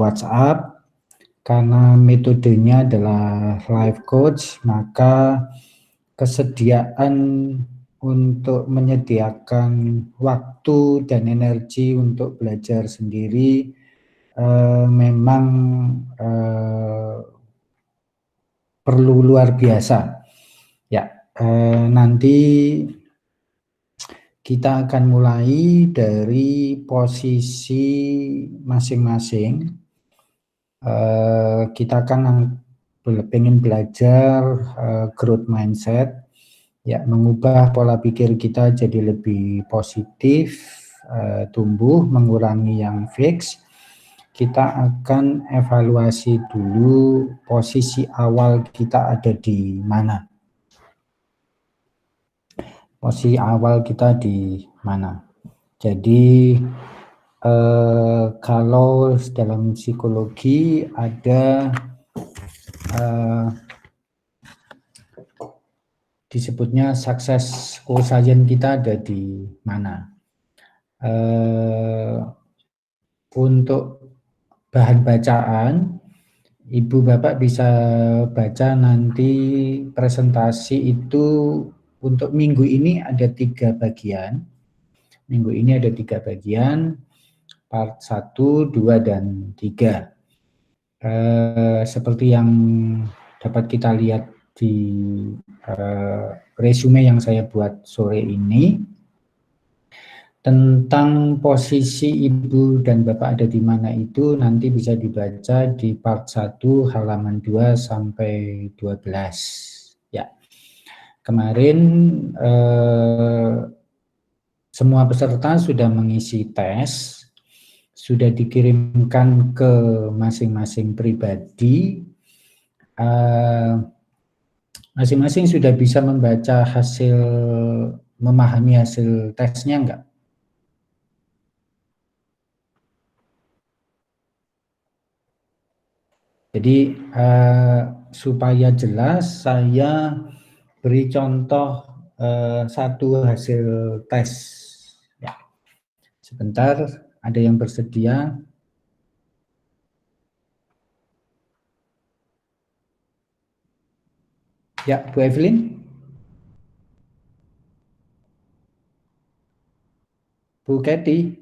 WhatsApp. Karena metodenya adalah life coach, maka kesediaan untuk menyediakan waktu dan energi untuk belajar sendiri memang perlu luar biasa. Ya, nanti kita akan mulai dari posisi masing-masing. Kita akan pengen belajar growth mindset, ya, mengubah pola pikir kita jadi lebih positif, tumbuh, mengurangi yang fix. Kita akan evaluasi dulu posisi awal kita ada di mana. Posisi awal kita di mana. Jadi kalau dalam psikologi ada disebutnya success quotient kita ada di mana. Untuk bahan bacaan, Ibu Bapak bisa baca nanti presentasi itu untuk minggu ini ada 3 bagian. Minggu ini ada 3 bagian. Part 1, 2, dan 3. Seperti yang dapat kita lihat di resume yang saya buat sore ini, tentang posisi Ibu dan Bapak ada di mana itu nanti bisa dibaca di part 1 halaman 2 sampai 12. Ya. Kemarin semua peserta sudah mengisi tes, sudah dikirimkan ke masing-masing pribadi. Masing-masing sudah bisa membaca hasil, memahami hasil tesnya enggak? Jadi supaya jelas saya beri contoh satu hasil tes. Ya. Sebentar, ada yang bersedia? Ya, Bu Evelyn? Bu Kathy?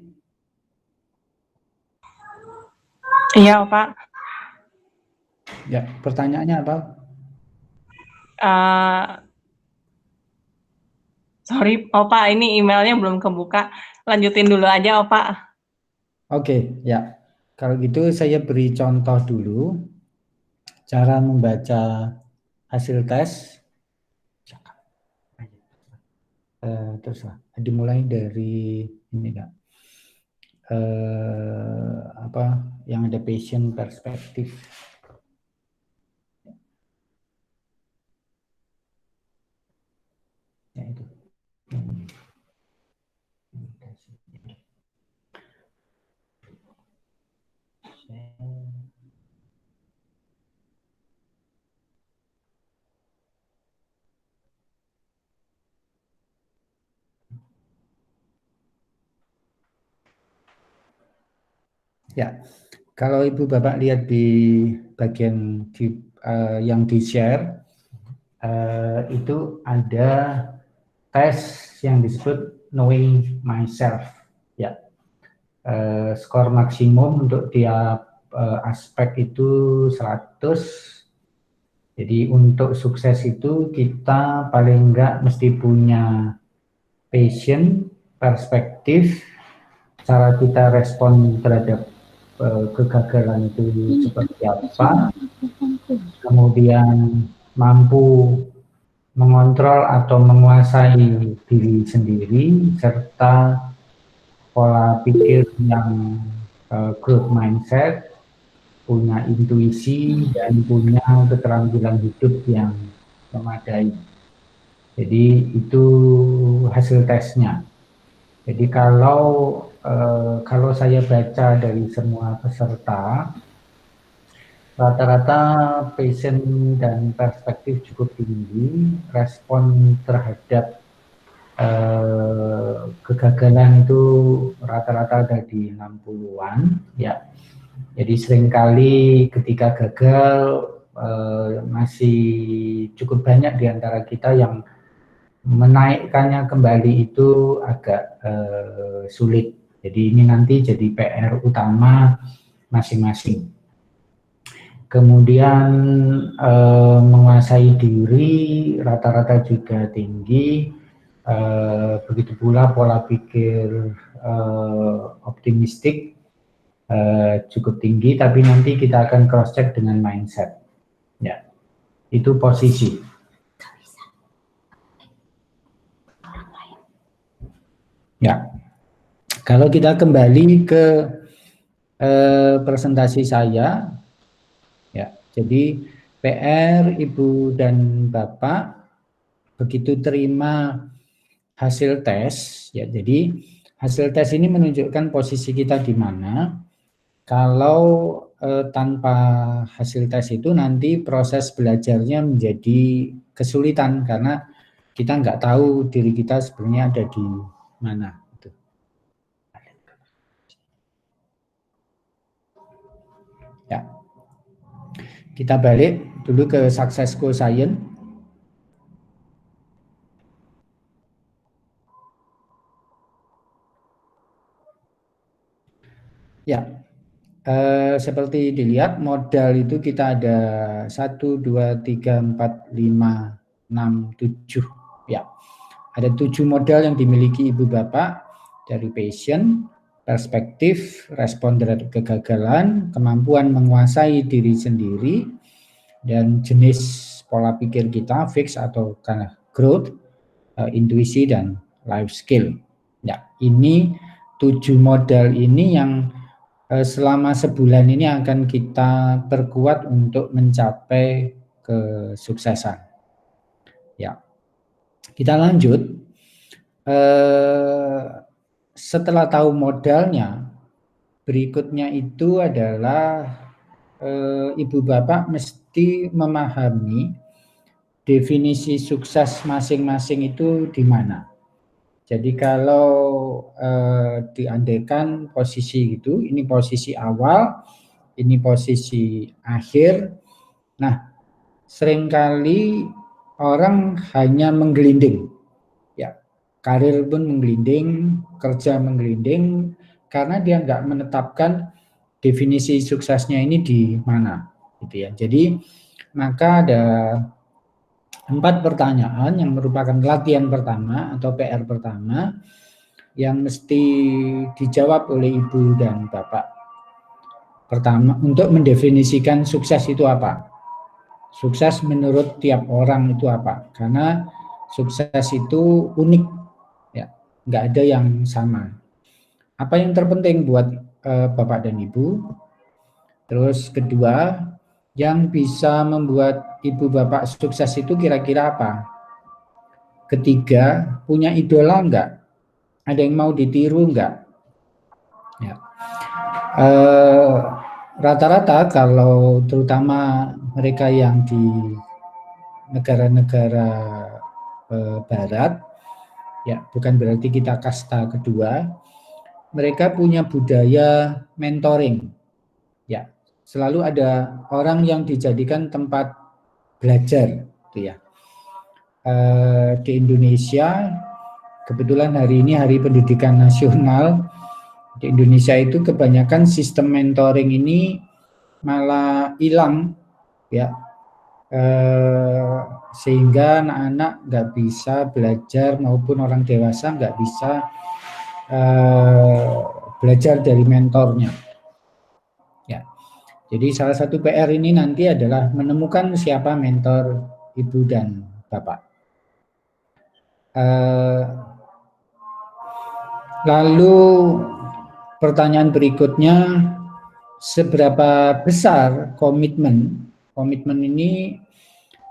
Iya, Pak. Ya, pertanyaannya apa? Sorry, Pak, ini emailnya belum kebuka. Lanjutin dulu aja, Pak. Oke, ya. Kalau gitu saya beri contoh dulu cara membaca hasil tes. Teruslah, dimulai dari ini enggak? Apa yang ada passion, perspektif. Ya itu. Ya, kalau Ibu Bapak lihat di bagian yang di-share, itu ada tes yang disebut Knowing Myself. Ya, skor maksimum untuk tiap aspek itu 100. Jadi untuk sukses itu kita paling enggak mesti punya passion, perspektif, cara kita respon terhadap kegagalan itu seperti apa, kemudian mampu mengontrol atau menguasai diri sendiri, serta pola pikir yang growth mindset, punya intuisi, dan punya keterampilan hidup yang memadai. Jadi itu hasil tesnya. Jadi kalau saya baca dari semua peserta, rata-rata passion dan perspektif cukup tinggi, respon terhadap kegagalan itu rata-rata ada di 60-an, ya. Jadi seringkali ketika gagal masih cukup banyak di antara kita yang menaikkannya kembali itu agak sulit. Jadi ini nanti jadi PR utama masing-masing. Kemudian menguasai diri rata-rata juga tinggi, begitu pula pola pikir optimistik cukup tinggi, tapi nanti kita akan cross check dengan mindset. Ya, itu posisi. Ya, kalau kita kembali ke presentasi saya, ya, jadi PR Ibu dan Bapak begitu terima hasil tes, ya, jadi hasil tes ini menunjukkan posisi kita di mana. Kalau tanpa hasil tes itu nanti proses belajarnya menjadi kesulitan karena kita nggak tahu diri kita sebenarnya ada di mana. Ya, kita balik dulu ke Success Quotient. Ya, seperti dilihat modal itu kita ada 1, 2, 3, 4, 5, 6, 7. Ya, ada 7 modal yang dimiliki Ibu Bapak dari passion, perspektif, respon terhadap kegagalan, kemampuan menguasai diri sendiri, dan jenis pola pikir kita, fix atau karena growth, intuisi, dan life skill. Ya, ini 7 modal ini yang selama sebulan ini akan kita perkuat untuk mencapai kesuksesan. Ya, kita lanjut. Setelah tahu modalnya, berikutnya itu adalah Ibu Bapak mesti memahami definisi sukses masing-masing itu di mana. Jadi kalau diandaikan posisi itu, ini posisi awal, ini posisi akhir. Nah, seringkali orang hanya menggelinding. Ya, karir pun menggelinding, kerja menggelinding, karena dia nggak menetapkan definisi suksesnya ini di mana, gitu ya. Jadi maka ada 4 pertanyaan yang merupakan latihan pertama atau PR pertama yang mesti dijawab oleh Ibu dan Bapak. Pertama, untuk mendefinisikan sukses itu apa? Sukses menurut tiap orang itu apa? Karena sukses itu unik, ya, nggak ada yang sama. Apa yang terpenting buat Bapak dan Ibu? Terus kedua, yang bisa membuat Ibu Bapak sukses itu kira-kira apa? Ketiga, punya idola enggak? Ada yang mau ditiru enggak? Ya. Rata-rata kalau terutama mereka yang di negara-negara barat, ya bukan berarti kita kasta kedua, mereka punya budaya mentoring. Ya, selalu ada orang yang dijadikan tempat belajar, gitu ya. Di Indonesia, kebetulan hari ini Hari Pendidikan Nasional, di Indonesia itu kebanyakan sistem mentoring ini malah hilang, ya, sehingga anak-anak nggak bisa belajar maupun orang dewasa nggak bisa belajar dari mentornya. Ya, jadi salah satu PR ini nanti adalah menemukan siapa mentor Ibu dan Bapak. Lalu pertanyaan berikutnya, seberapa besar komitmen ini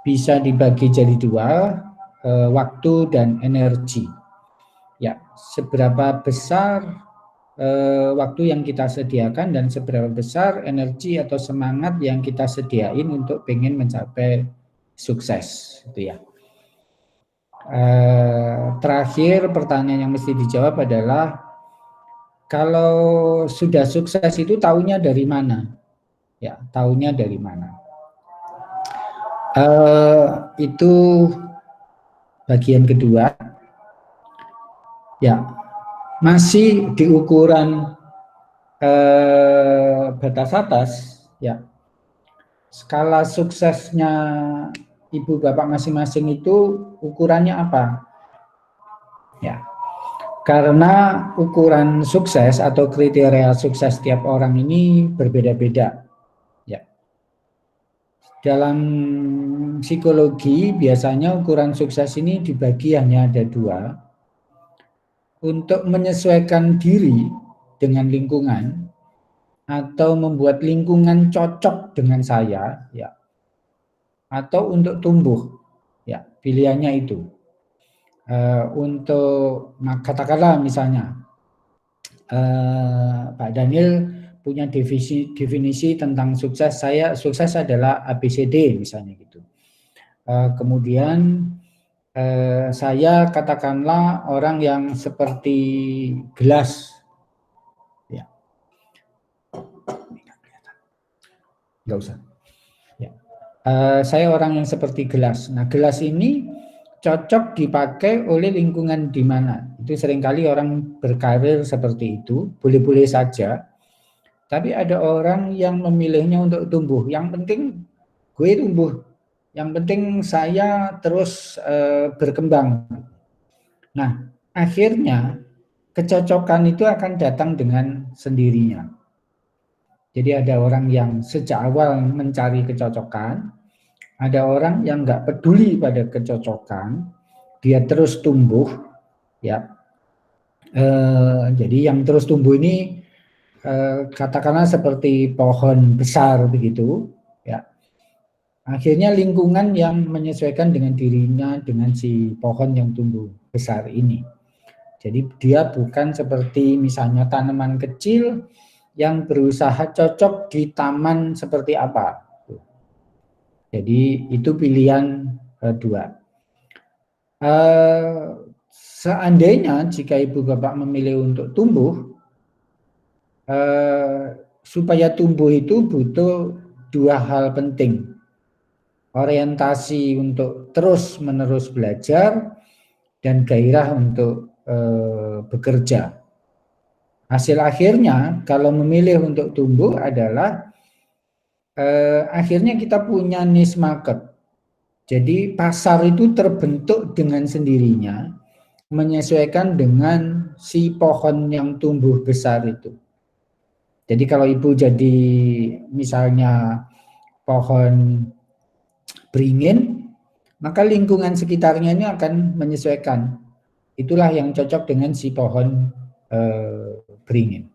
bisa dibagi jadi 2, waktu dan energi. Ya, seberapa besar waktu yang kita sediakan dan seberapa besar energi atau semangat yang kita sediain untuk pengen mencapai sukses, gitu ya. Terakhir pertanyaan yang mesti dijawab adalah Kalau sudah sukses itu taunya dari mana? Ya, taunya dari mana? Itu bagian kedua. Ya, masih di ukuran batas atas. Ya, skala suksesnya ibu bapak masing-masing itu ukurannya apa? Ya, karena ukuran sukses atau kriteria sukses setiap orang ini berbeda-beda. Ya. Dalam psikologi biasanya ukuran sukses ini dibagi hanya ada dua. Untuk menyesuaikan diri dengan lingkungan atau membuat lingkungan cocok dengan saya, ya, atau untuk tumbuh, ya, pilihannya itu. Untuk katakanlah misalnya Pak Daniel punya definisi tentang sukses. Sukses adalah ABCD misalnya gitu. Kemudian saya katakanlah orang yang seperti gelas, ya, nggak usah. Ya. Saya orang yang seperti gelas. Nah, gelas ini cocok dipakai oleh lingkungan di mana. Itu seringkali orang berkarir seperti itu, boleh-boleh saja. Tapi ada orang yang memilihnya untuk tumbuh. Yang penting gue tumbuh. Yang penting saya terus berkembang. Nah, akhirnya kecocokan itu akan datang dengan sendirinya. Jadi ada orang yang sejak awal mencari kecocokan, ada orang yang nggak peduli pada kecocokan, dia terus tumbuh, ya. Jadi yang terus tumbuh ini katakanlah seperti pohon besar begitu, ya. Akhirnya lingkungan yang menyesuaikan dengan dirinya dengan si pohon yang tumbuh besar ini. Jadi dia bukan seperti misalnya tanaman kecil yang berusaha cocok di taman seperti apa. Jadi itu pilihan dua. Seandainya jika ibu bapak memilih untuk tumbuh, supaya tumbuh itu butuh dua hal penting. Orientasi untuk terus-menerus belajar dan gairah untuk bekerja. Hasil akhirnya kalau memilih untuk tumbuh adalah akhirnya kita punya niche market. Jadi pasar itu terbentuk dengan sendirinya, menyesuaikan dengan si pohon yang tumbuh besar itu. Jadi kalau ibu jadi misalnya pohon beringin, maka lingkungan sekitarnya ini akan menyesuaikan. Itulah yang cocok dengan si pohon beringin,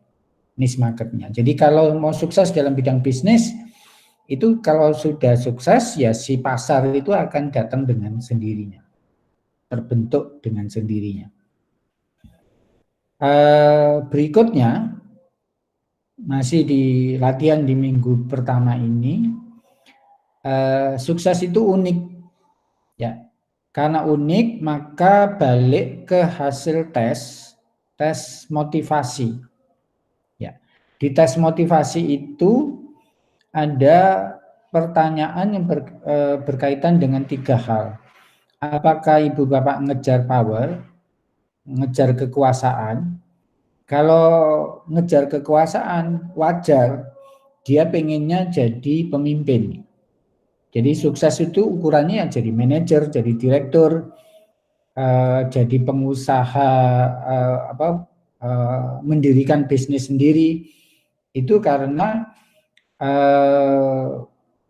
niche marketnya. Jadi kalau mau sukses dalam bidang bisnis, itu kalau sudah sukses ya si pasar itu akan datang dengan sendirinya, terbentuk dengan sendirinya. Berikutnya masih di latihan di minggu pertama ini, sukses itu unik, ya. Karena unik maka balik ke hasil tes motivasi, ya. Di tes motivasi itu ada pertanyaan yang berkaitan dengan tiga hal. Apakah ibu bapak ngejar power, ngejar kekuasaan? Kalau ngejar kekuasaan wajar, dia pengennya jadi pemimpin. Jadi sukses itu ukurannya ya jadi manajer, jadi direktur, jadi pengusaha, mendirikan bisnis sendiri. Itu karena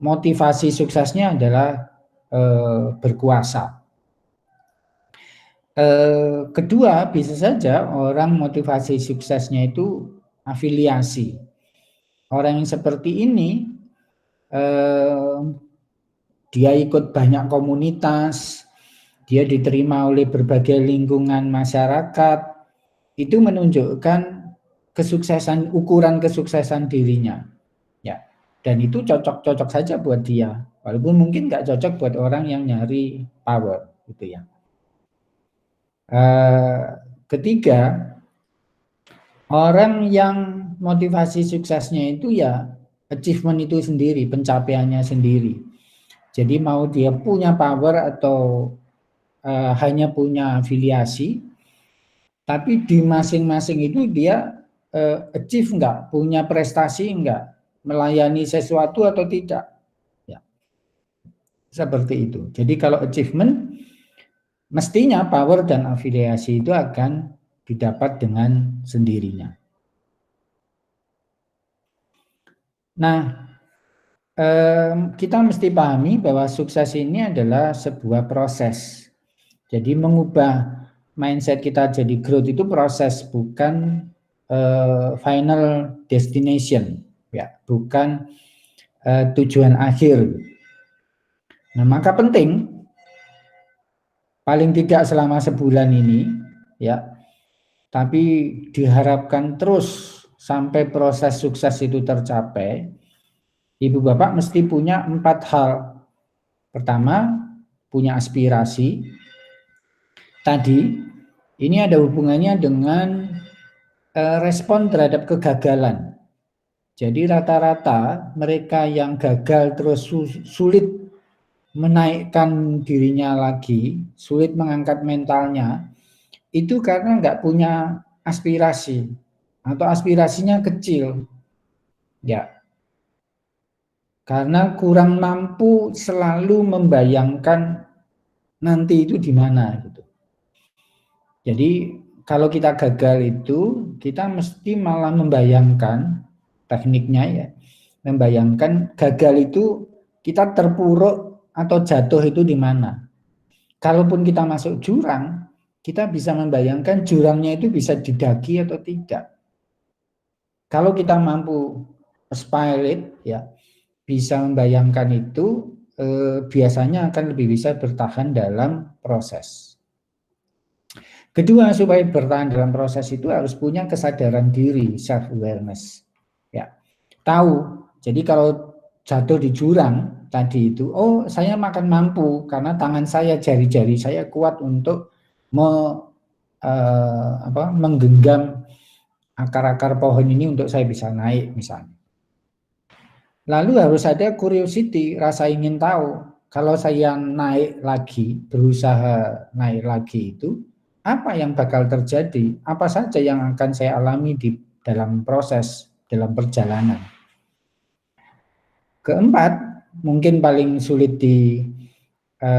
motivasi suksesnya adalah berkuasa. Kedua, bisa saja orang motivasi suksesnya itu afiliasi. Orang yang seperti ini dia ikut banyak komunitas, dia diterima oleh berbagai lingkungan masyarakat, itu menunjukkan kesuksesan, ukuran kesuksesan dirinya, ya. Dan itu cocok-cocok saja buat dia, walaupun mungkin nggak cocok buat orang yang nyari power, gitu ya. Ketiga, Orang yang motivasi suksesnya itu ya achievement itu sendiri, pencapaiannya sendiri. Jadi mau dia punya power atau hanya punya afiliasi, tapi di masing-masing itu dia achieve enggak, punya prestasi enggak, melayani sesuatu atau tidak. Ya, seperti itu. Jadi kalau achievement, mestinya power dan afiliasi itu akan didapat dengan sendirinya. Nah, kita mesti pahami bahwa sukses ini adalah sebuah proses. Jadi mengubah mindset kita jadi growth itu proses, bukan final destination, ya, bukan tujuan akhir. Nah, maka penting paling tidak selama sebulan ini, ya, tapi diharapkan terus sampai proses sukses itu tercapai. Ibu bapak mesti punya 4 hal. Pertama, punya aspirasi. Tadi, ini ada hubungannya dengan respon terhadap kegagalan. Jadi rata-rata mereka yang gagal terus sulit menaikkan dirinya lagi, sulit mengangkat mentalnya, itu karena nggak punya aspirasi atau aspirasinya kecil. Ya, karena kurang mampu selalu membayangkan nanti itu di mana gitu. Jadi kalau kita gagal itu kita mesti malah membayangkan tekniknya, ya, membayangkan gagal itu kita terpuruk atau jatuh itu di mana. Kalaupun kita masuk jurang, kita bisa membayangkan jurangnya itu bisa didaki atau tidak. Kalau kita mampu aspire it, ya, bisa membayangkan itu, biasanya akan lebih bisa bertahan dalam proses. Kedua, supaya bertahan dalam proses itu harus punya kesadaran diri, self awareness. Ya, tahu. Jadi kalau jatuh di jurang tadi itu, oh saya makan mampu karena tangan saya, jari-jari saya kuat untuk menggenggam akar-akar pohon ini untuk saya bisa naik misalnya. Lalu harus ada curiosity, rasa ingin tahu. Kalau saya naik lagi, berusaha naik lagi itu, apa yang bakal terjadi? Apa saja yang akan saya alami di dalam proses, dalam perjalanan? Keempat, mungkin paling sulit diterima,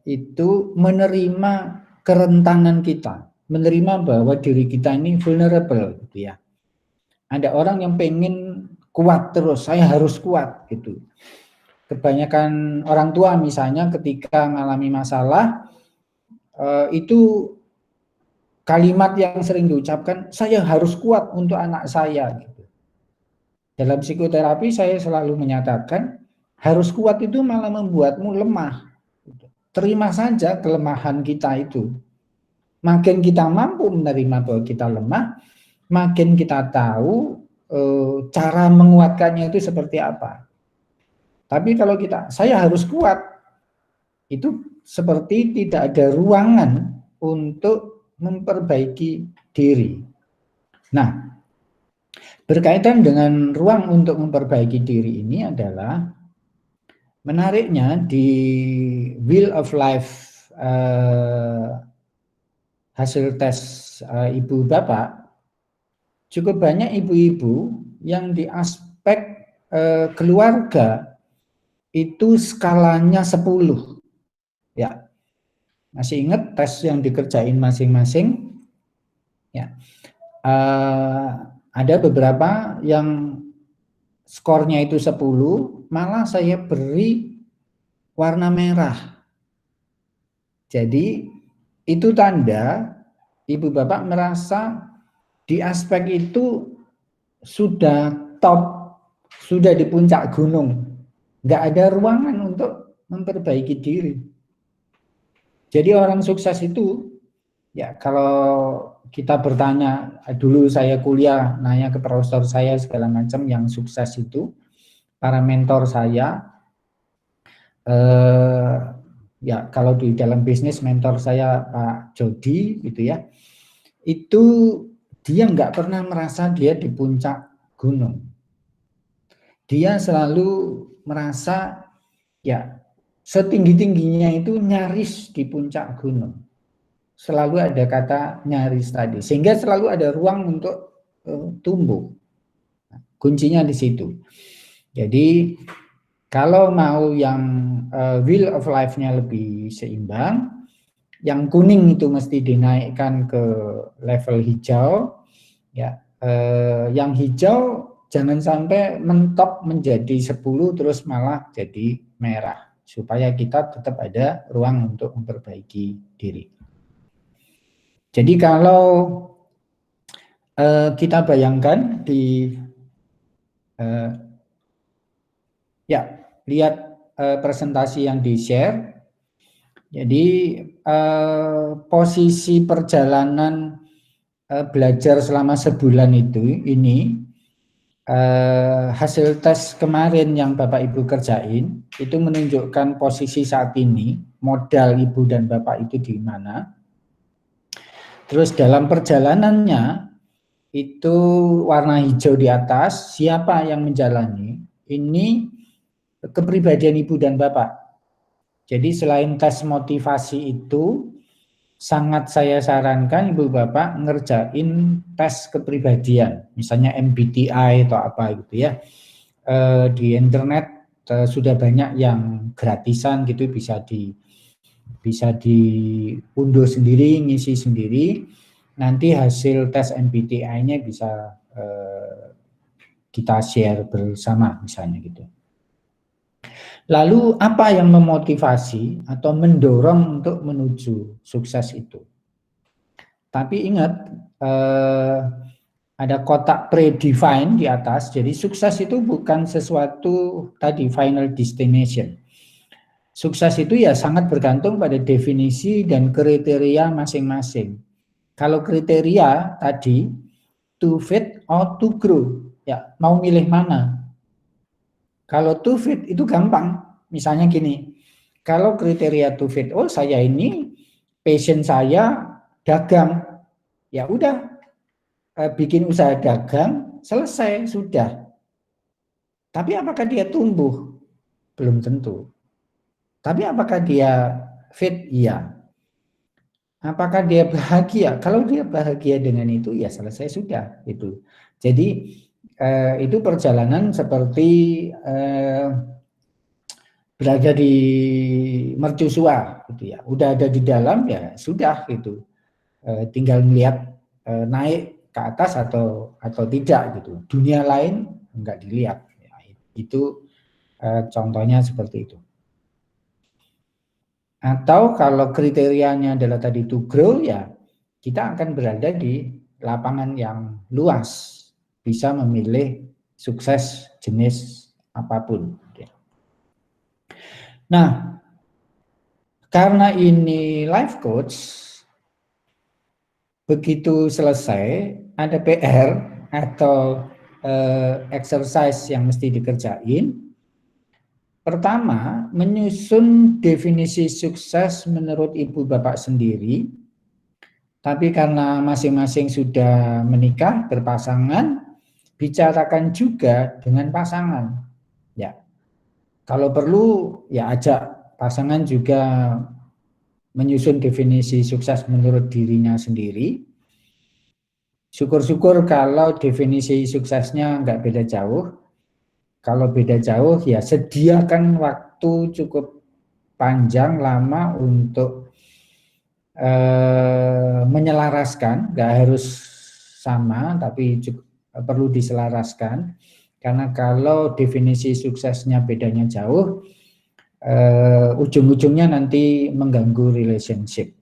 itu menerima kerentanan kita, menerima bahwa diri kita ini vulnerable, gitu ya. Ada orang yang pengen kuat terus, saya harus kuat gitu. Kebanyakan orang tua misalnya ketika mengalami masalah, itu kalimat yang sering diucapkan, saya harus kuat untuk anak saya gitu. Dalam psikoterapi saya selalu menyatakan, harus kuat itu malah membuatmu lemah. Terima saja kelemahan kita itu. Makin kita mampu menerima bahwa kita lemah, makin kita tahu cara menguatkannya itu seperti apa. Tapi kalau saya harus kuat, itu seperti tidak ada ruangan untuk memperbaiki diri. Nah, berkaitan dengan ruang untuk memperbaiki diri ini adalah menariknya di Wheel of Life hasil tes ibu bapak, cukup banyak ibu-ibu yang di aspek keluarga itu skalanya 10. Ya. Masih ingat tes yang dikerjain masing-masing? Ya. Ada beberapa yang skornya itu 10, malah saya beri warna merah. Jadi itu tanda ibu bapak merasa di aspek itu sudah top, sudah di puncak gunung, nggak ada ruangan untuk memperbaiki diri. Jadi orang sukses itu, ya kalau kita bertanya, dulu saya kuliah nanya ke profesor saya segala macam yang sukses itu, para mentor saya, ya kalau di dalam bisnis mentor saya Pak Jody gitu ya, itu dia nggak pernah merasa dia di puncak gunung. Dia selalu merasa ya setinggi-tingginya itu nyaris di puncak gunung. Selalu ada kata nyaris tadi, sehingga selalu ada ruang untuk tumbuh. Kuncinya di situ. Jadi kalau mau yang wheel of life-nya lebih seimbang, yang kuning itu mesti dinaikkan ke level hijau, ya. Yang hijau jangan sampai mentok menjadi 10 terus malah jadi merah, supaya kita tetap ada ruang untuk memperbaiki diri. Jadi kalau kita bayangkan di ya lihat presentasi yang di-share. Jadi posisi perjalanan belajar selama sebulan ini hasil tes kemarin yang Bapak Ibu kerjain itu menunjukkan posisi saat ini, modal Ibu dan Bapak itu di mana. Terus dalam perjalanannya itu warna hijau di atas, siapa yang menjalani? Ini kepribadian Ibu dan Bapak. Jadi selain tes motivasi itu, sangat saya sarankan Ibu Bapak ngerjain tes kepribadian, misalnya MBTI atau apa gitu ya. Di internet sudah banyak yang gratisan gitu, bisa diunduh sendiri, ngisi sendiri. Nanti hasil tes MBTI-nya bisa kita share bersama misalnya gitu. Lalu apa yang memotivasi atau mendorong untuk menuju sukses itu? Tapi ingat, ada kotak predefined di atas, jadi sukses itu bukan sesuatu tadi final destination. Sukses itu ya sangat bergantung pada definisi dan kriteria masing-masing. Kalau kriteria tadi, to fit or to grow, ya mau milih mana? Kalau to fit itu gampang, misalnya gini, kalau kriteria to fit, oh saya ini passion saya dagang, ya udah bikin usaha dagang, selesai, sudah. Tapi apakah dia tumbuh? Belum tentu. Tapi apakah dia fit? Iya. Apakah dia bahagia? Kalau dia bahagia dengan itu, ya selesai sudah. Itu. Jadi itu perjalanan seperti berada di mercusuar, gitu ya. Udah ada di dalam, ya sudah gitu. Tinggal melihat naik ke atas atau tidak gitu. Dunia lain enggak dilihat. Ya, itu contohnya seperti itu. Atau kalau kriterianya adalah tadi to grow, ya kita akan berada di lapangan yang luas, bisa memilih sukses jenis apapun. Nah, karena ini life coach, begitu selesai ada PR atau exercise yang mesti dikerjain. Pertama, menyusun definisi sukses menurut Ibu Bapak sendiri. Tapi karena masing-masing sudah menikah, berpasangan, bicarakan juga dengan pasangan. Ya, kalau perlu ya ajak pasangan juga menyusun definisi sukses menurut dirinya sendiri. Syukur-syukur kalau definisi suksesnya nggak beda jauh. Kalau beda jauh ya sediakan waktu cukup panjang lama untuk menyelaraskan, nggak harus sama tapi perlu diselaraskan, karena kalau definisi suksesnya bedanya jauh, ujung-ujungnya nanti mengganggu relationship.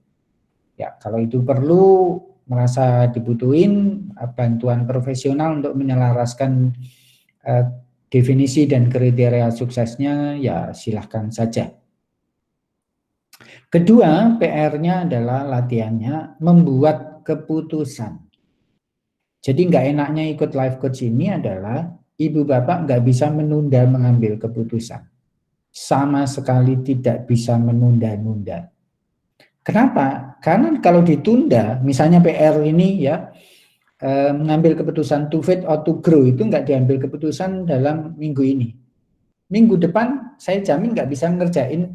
Ya, kalau itu perlu, merasa dibutuhin bantuan profesional untuk menyelaraskan definisi dan kriteria suksesnya, ya silahkan saja. Kedua, PR-nya adalah latihannya membuat keputusan. Jadi nggak enaknya ikut life coach ini adalah Ibu Bapak nggak bisa menunda mengambil keputusan. sama sekali tidak bisa menunda-nunda. Kenapa? Karena kalau ditunda, misalnya PR ini ya, mengambil keputusan to feed or to grow itu nggak diambil keputusan dalam minggu ini. Minggu depan saya jamin nggak bisa ngerjain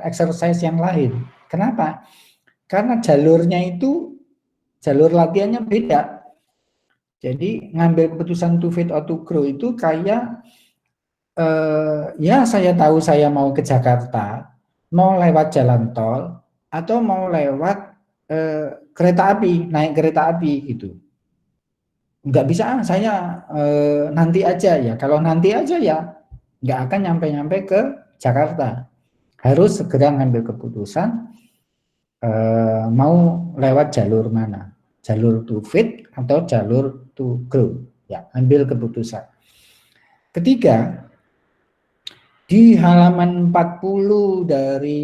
exercise yang lain. Kenapa? Karena jalurnya itu, jalur latihannya beda. Jadi ngambil keputusan to feed or to grow itu kayak ya saya tahu saya mau ke Jakarta, mau lewat jalan tol atau mau lewat kereta api, naik kereta api gitu. Nggak bisa, saya nanti aja ya. Kalau nanti aja ya nggak akan nyampe-nyampe ke Jakarta. Harus segera ngambil keputusan mau lewat jalur mana, jalur to feed atau jalur to grow. Ya, ambil keputusan. Ketiga, di halaman 40 dari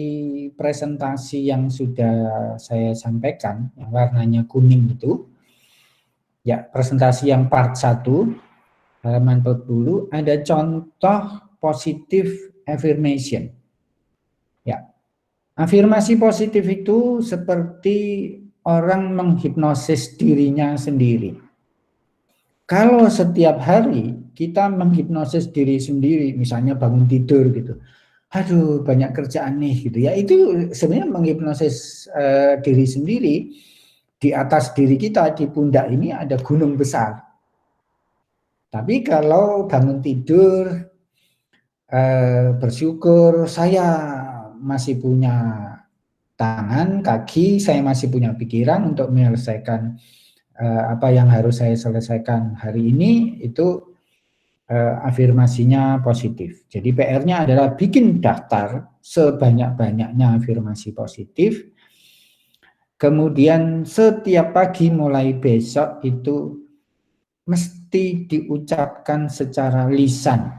presentasi yang sudah saya sampaikan, yang warnanya kuning itu, ya presentasi yang part 1, halaman 40, ada contoh positive affirmation. Ya, afirmasi positif itu seperti orang menghipnosis dirinya sendiri. Kalau setiap hari kita menghipnosis diri sendiri, misalnya bangun tidur gitu, aduh banyak kerjaan nih gitu ya, itu sebenarnya menghipnosis diri sendiri. Di atas diri kita, di pundak ini ada gunung besar. Tapi kalau bangun tidur, bersyukur saya masih punya tangan, kaki, saya masih punya pikiran untuk menyelesaikan apa yang harus saya selesaikan hari ini, itu afirmasinya positif. Jadi PR-nya adalah bikin daftar sebanyak-banyaknya afirmasi positif. Kemudian setiap pagi mulai besok itu mesti diucapkan secara lisan.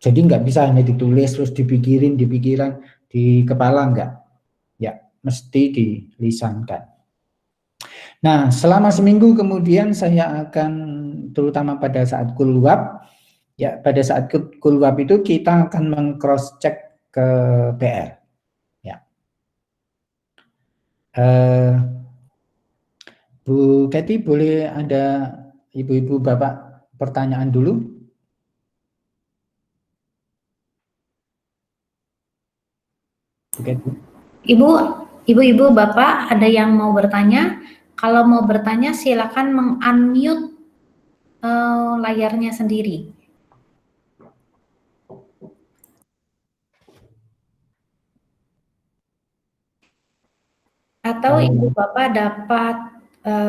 Jadi nggak bisa hanya ditulis terus dipikirin di pikiran, di kepala, enggak. Ya, mesti dilisankan. Nah, selama seminggu kemudian saya akan, terutama pada saat kulwab, ya pada saat kulwab itu kita akan meng-cross check ke PR. Ya. Bu Kety, boleh ada ibu-ibu bapak pertanyaan dulu? Bu Kety. Ibu-ibu bapak ada yang mau bertanya? Kalau mau bertanya silakan meng-unmute layarnya sendiri. Atau ibu bapak dapat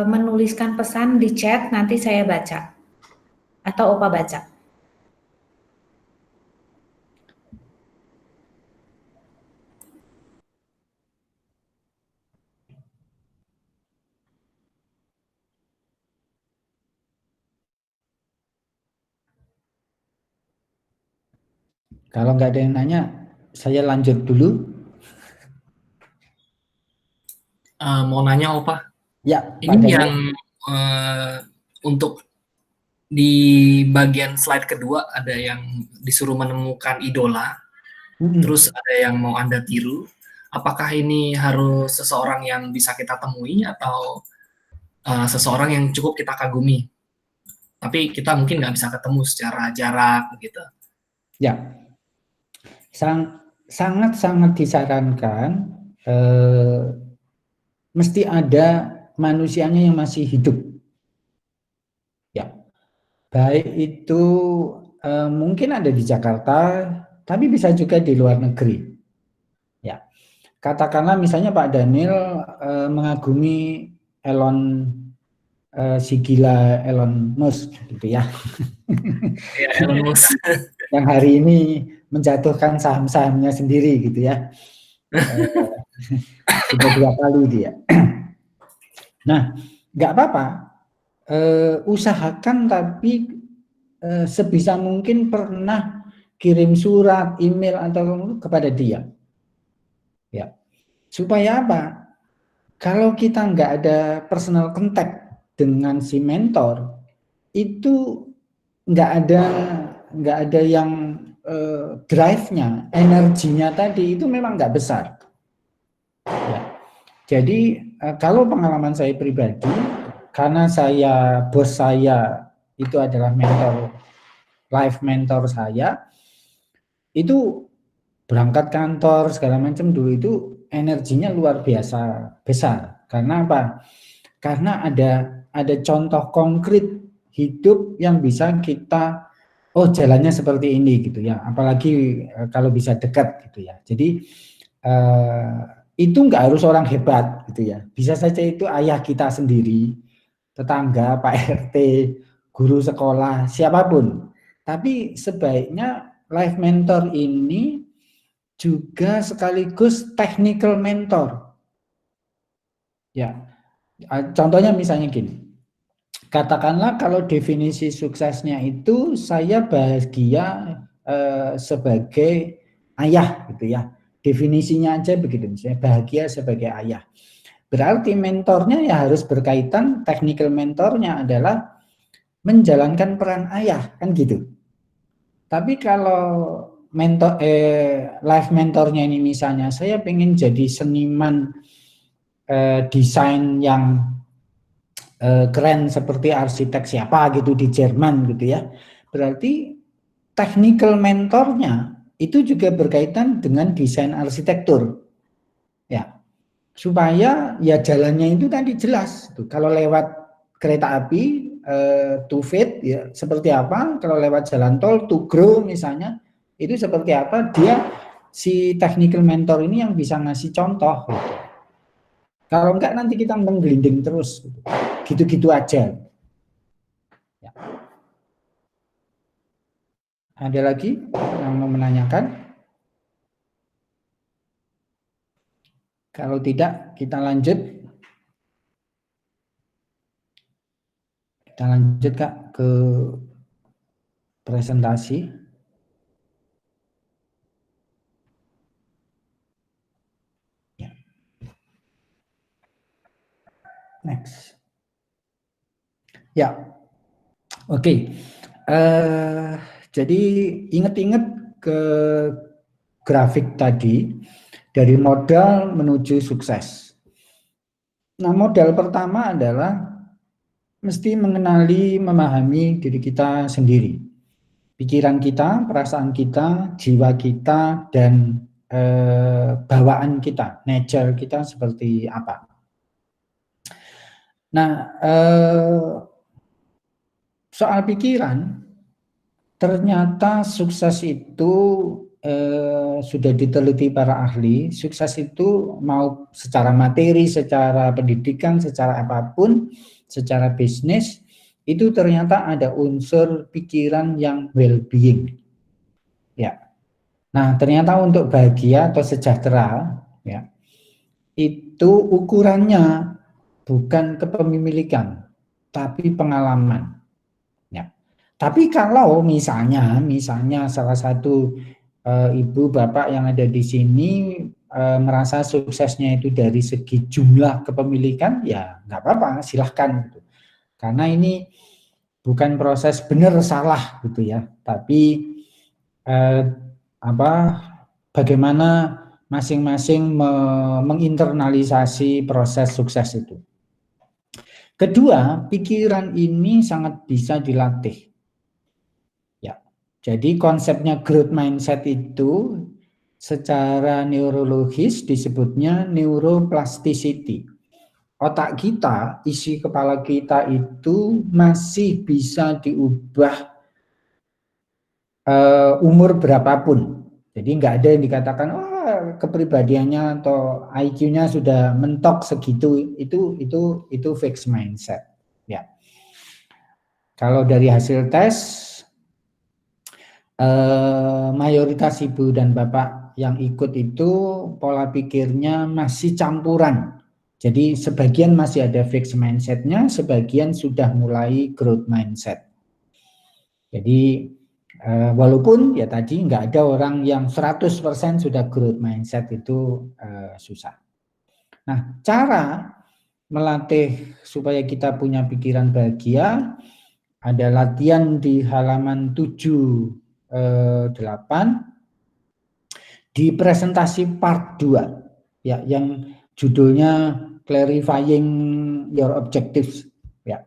menuliskan pesan di chat, nanti saya baca. Atau Opa baca. Kalau nggak ada yang nanya, saya lanjut dulu. Mau nanya Opa, Ya, ini yang untuk di bagian slide kedua ada yang disuruh menemukan idola, terus ada yang mau Anda tiru. Apakah ini harus seseorang yang bisa kita temui atau seseorang yang cukup kita kagumi? Tapi kita mungkin nggak bisa ketemu secara jarak gitu. Ya, sangat-sangat disarankan mesti ada manusianya yang masih hidup. Ya, baik itu mungkin ada di Jakarta, tapi bisa juga di luar negeri. Ya, katakanlah misalnya Pak Daniel mengagumi si gila Elon Musk gitu ya. Ya, Elon Musk. Yang hari ini menjatuhkan saham-sahamnya sendiri gitu ya. Sudah 2 kali dia. Nah, nggak apa-apa. Usahakan tapi sebisa mungkin pernah kirim surat, email atau kepada dia. Ya. Supaya apa? Kalau kita nggak ada personal contact dengan si mentor, itu nggak ada yang drive-nya, energinya tadi itu memang nggak besar. Ya. Jadi kalau pengalaman saya pribadi, karena bos saya itu adalah life mentor saya, itu berangkat kantor segala macam dulu itu energinya luar biasa besar. Karena apa? Karena ada contoh konkret hidup yang bisa kita, oh jalannya seperti ini gitu ya. Apalagi kalau bisa dekat gitu ya. Jadi itu nggak harus orang hebat gitu ya. Bisa saja itu ayah kita sendiri, tetangga, Pak RT, guru sekolah, siapapun. Tapi sebaiknya life mentor ini juga sekaligus technical mentor. Ya, contohnya misalnya gini. Katakanlah kalau definisi suksesnya itu saya bahagia sebagai ayah gitu ya. Definisinya aja begitu, misalnya bahagia sebagai ayah. Berarti mentornya ya harus berkaitan, technical mentornya adalah menjalankan peran ayah, kan gitu. Tapi kalau life mentornya ini misalnya saya pengen jadi seniman desain yang keren seperti arsitek siapa gitu di Jerman gitu ya. Berarti technical mentornya itu juga berkaitan dengan desain arsitektur. Ya. Supaya ya jalannya itu tadi jelas. Kalau lewat kereta api to fit ya seperti apa, kalau lewat jalan tol to grow misalnya itu seperti apa, dia si technical mentor ini yang bisa ngasih contoh gitu. Kalau enggak nanti kita menggelinding terus gitu-gitu aja ya. Ada lagi yang mau menanyakan? Kalau tidak kita lanjut. Kita lanjut Kak ke presentasi. Ya. Next. Ya, oke. Jadi ingat-ingat ke grafik tadi dari modal menuju sukses. Nah, modal pertama adalah mesti mengenali, memahami diri kita sendiri. Pikiran kita, perasaan kita, jiwa kita, dan bawaan kita, nature kita seperti apa. Nah, soal pikiran, ternyata sukses itu sudah diteliti para ahli, sukses itu mau secara materi, secara pendidikan, secara apapun, secara bisnis, itu ternyata ada unsur pikiran yang well-being. Ya. Nah, ternyata untuk bahagia atau sejahtera, ya, itu ukurannya bukan kepemilikan, tapi pengalaman. Ya. Tapi kalau misalnya salah satu ibu bapak yang ada di sini merasa suksesnya itu dari segi jumlah kepemilikan, ya nggak apa-apa, silahkan. Karena ini bukan proses benar salah gitu ya, tapi bagaimana masing-masing menginternalisasi proses sukses itu. Kedua, pikiran ini sangat bisa dilatih. Ya, jadi konsepnya growth mindset itu secara neurologis disebutnya neuroplasticity. Otak kita, isi kepala kita itu masih bisa diubah umur berapapun. Jadi nggak ada yang dikatakan kepribadiannya atau IQ-nya sudah mentok segitu, itu fixed mindset. Ya. Kalau dari hasil tes mayoritas ibu dan bapak yang ikut itu pola pikirnya masih campuran. Jadi sebagian masih ada fixed mindset-nya, sebagian sudah mulai growth mindset. Jadi walaupun ya tadi nggak ada orang yang 100% sudah growth mindset itu susah. Nah, cara melatih supaya kita punya pikiran bahagia ada latihan di halaman 7 di presentasi part 2 ya, yang judulnya Clarifying Your Objectives ya.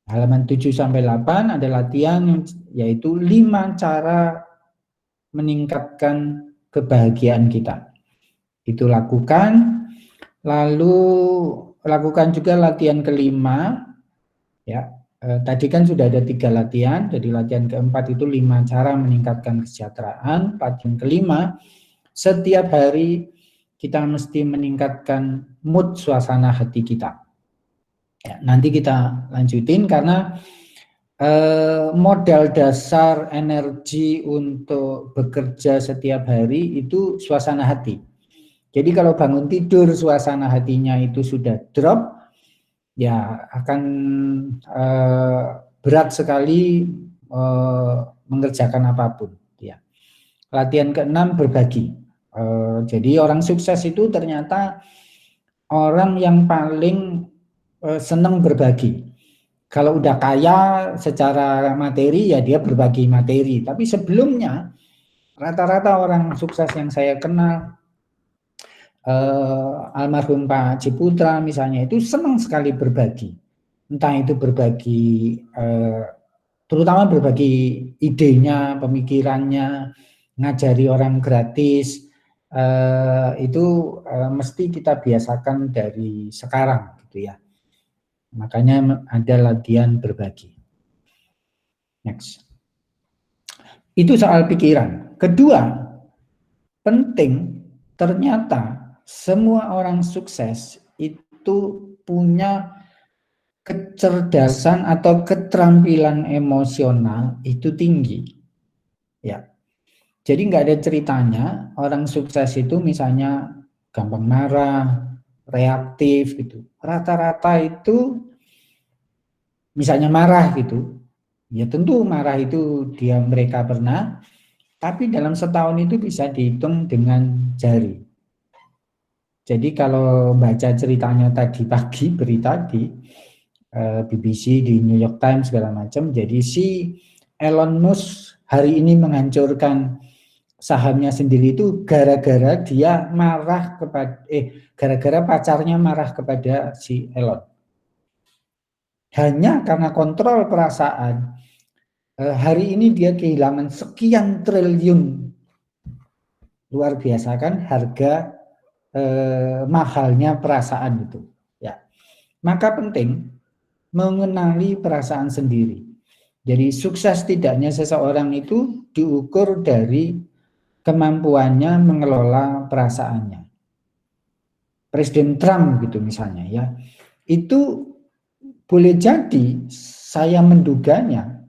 Halaman 7 sampai 8 ada latihan yaitu 5 cara meningkatkan kebahagiaan kita. Itu lakukan, lalu lakukan juga latihan kelima ya. Tadi kan sudah ada 3 latihan, jadi latihan keempat itu 5 cara meningkatkan kesejahteraan. Latihan kelima, setiap hari kita mesti meningkatkan mood suasana hati kita. Ya, nanti kita lanjutin karena modal dasar energi untuk bekerja setiap hari itu suasana hati. Jadi kalau bangun tidur suasana hatinya itu sudah drop, ya akan berat sekali mengerjakan apapun. Ya. Latihan ke-6 berbagi. Jadi orang sukses itu ternyata orang yang paling senang berbagi. Kalau udah kaya secara materi ya dia berbagi materi. Tapi sebelumnya rata-rata orang sukses yang saya kenal, almarhum Pak Ciputra misalnya, itu senang sekali berbagi. Entah itu berbagi, terutama berbagi idenya, pemikirannya, ngajari orang gratis, itu mesti kita biasakan dari sekarang gitu ya. Makanya ada latihan berbagi. Next. Itu soal pikiran. Kedua, penting ternyata semua orang sukses itu punya kecerdasan atau keterampilan emosional itu tinggi. Ya. Jadi nggak ada ceritanya orang sukses itu misalnya gampang marah, reaktif gitu. Rata-rata itu misalnya marah gitu. Ya tentu marah itu mereka pernah, tapi dalam setahun itu bisa dihitung dengan jari. Jadi kalau baca ceritanya tadi pagi, berita di BBC, di New York Times segala macam, jadi si Elon Musk hari ini menghancurkan sahamnya sendiri itu gara-gara dia marah kepada gara-gara pacarnya marah kepada si Elon. Hanya karena kontrol perasaan, hari ini dia kehilangan sekian triliun. Luar biasa kan harga mahalnya perasaan itu. Ya. Maka penting mengenali perasaan sendiri. Jadi sukses tidaknya seseorang itu diukur dari kemampuannya mengelola perasaannya. Presiden Trump gitu misalnya ya, itu boleh jadi saya menduganya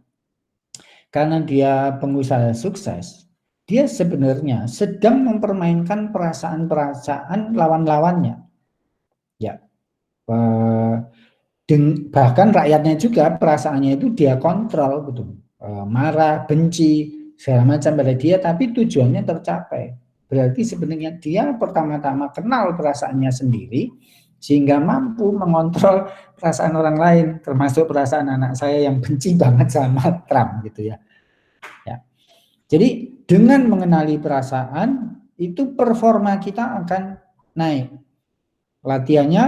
karena dia pengusaha sukses, dia sebenarnya sedang mempermainkan perasaan-perasaan lawan-lawannya. Ya, bahkan rakyatnya juga perasaannya itu dia kontrol gitu, marah, benci segala macam pada dia, tapi tujuannya tercapai. Berarti sebenarnya dia pertama-tama kenal perasaannya sendiri sehingga mampu mengontrol perasaan orang lain, termasuk perasaan anak saya yang benci banget sama Trump gitu ya. Ya. Jadi dengan mengenali perasaan itu performa kita akan naik. Latihannya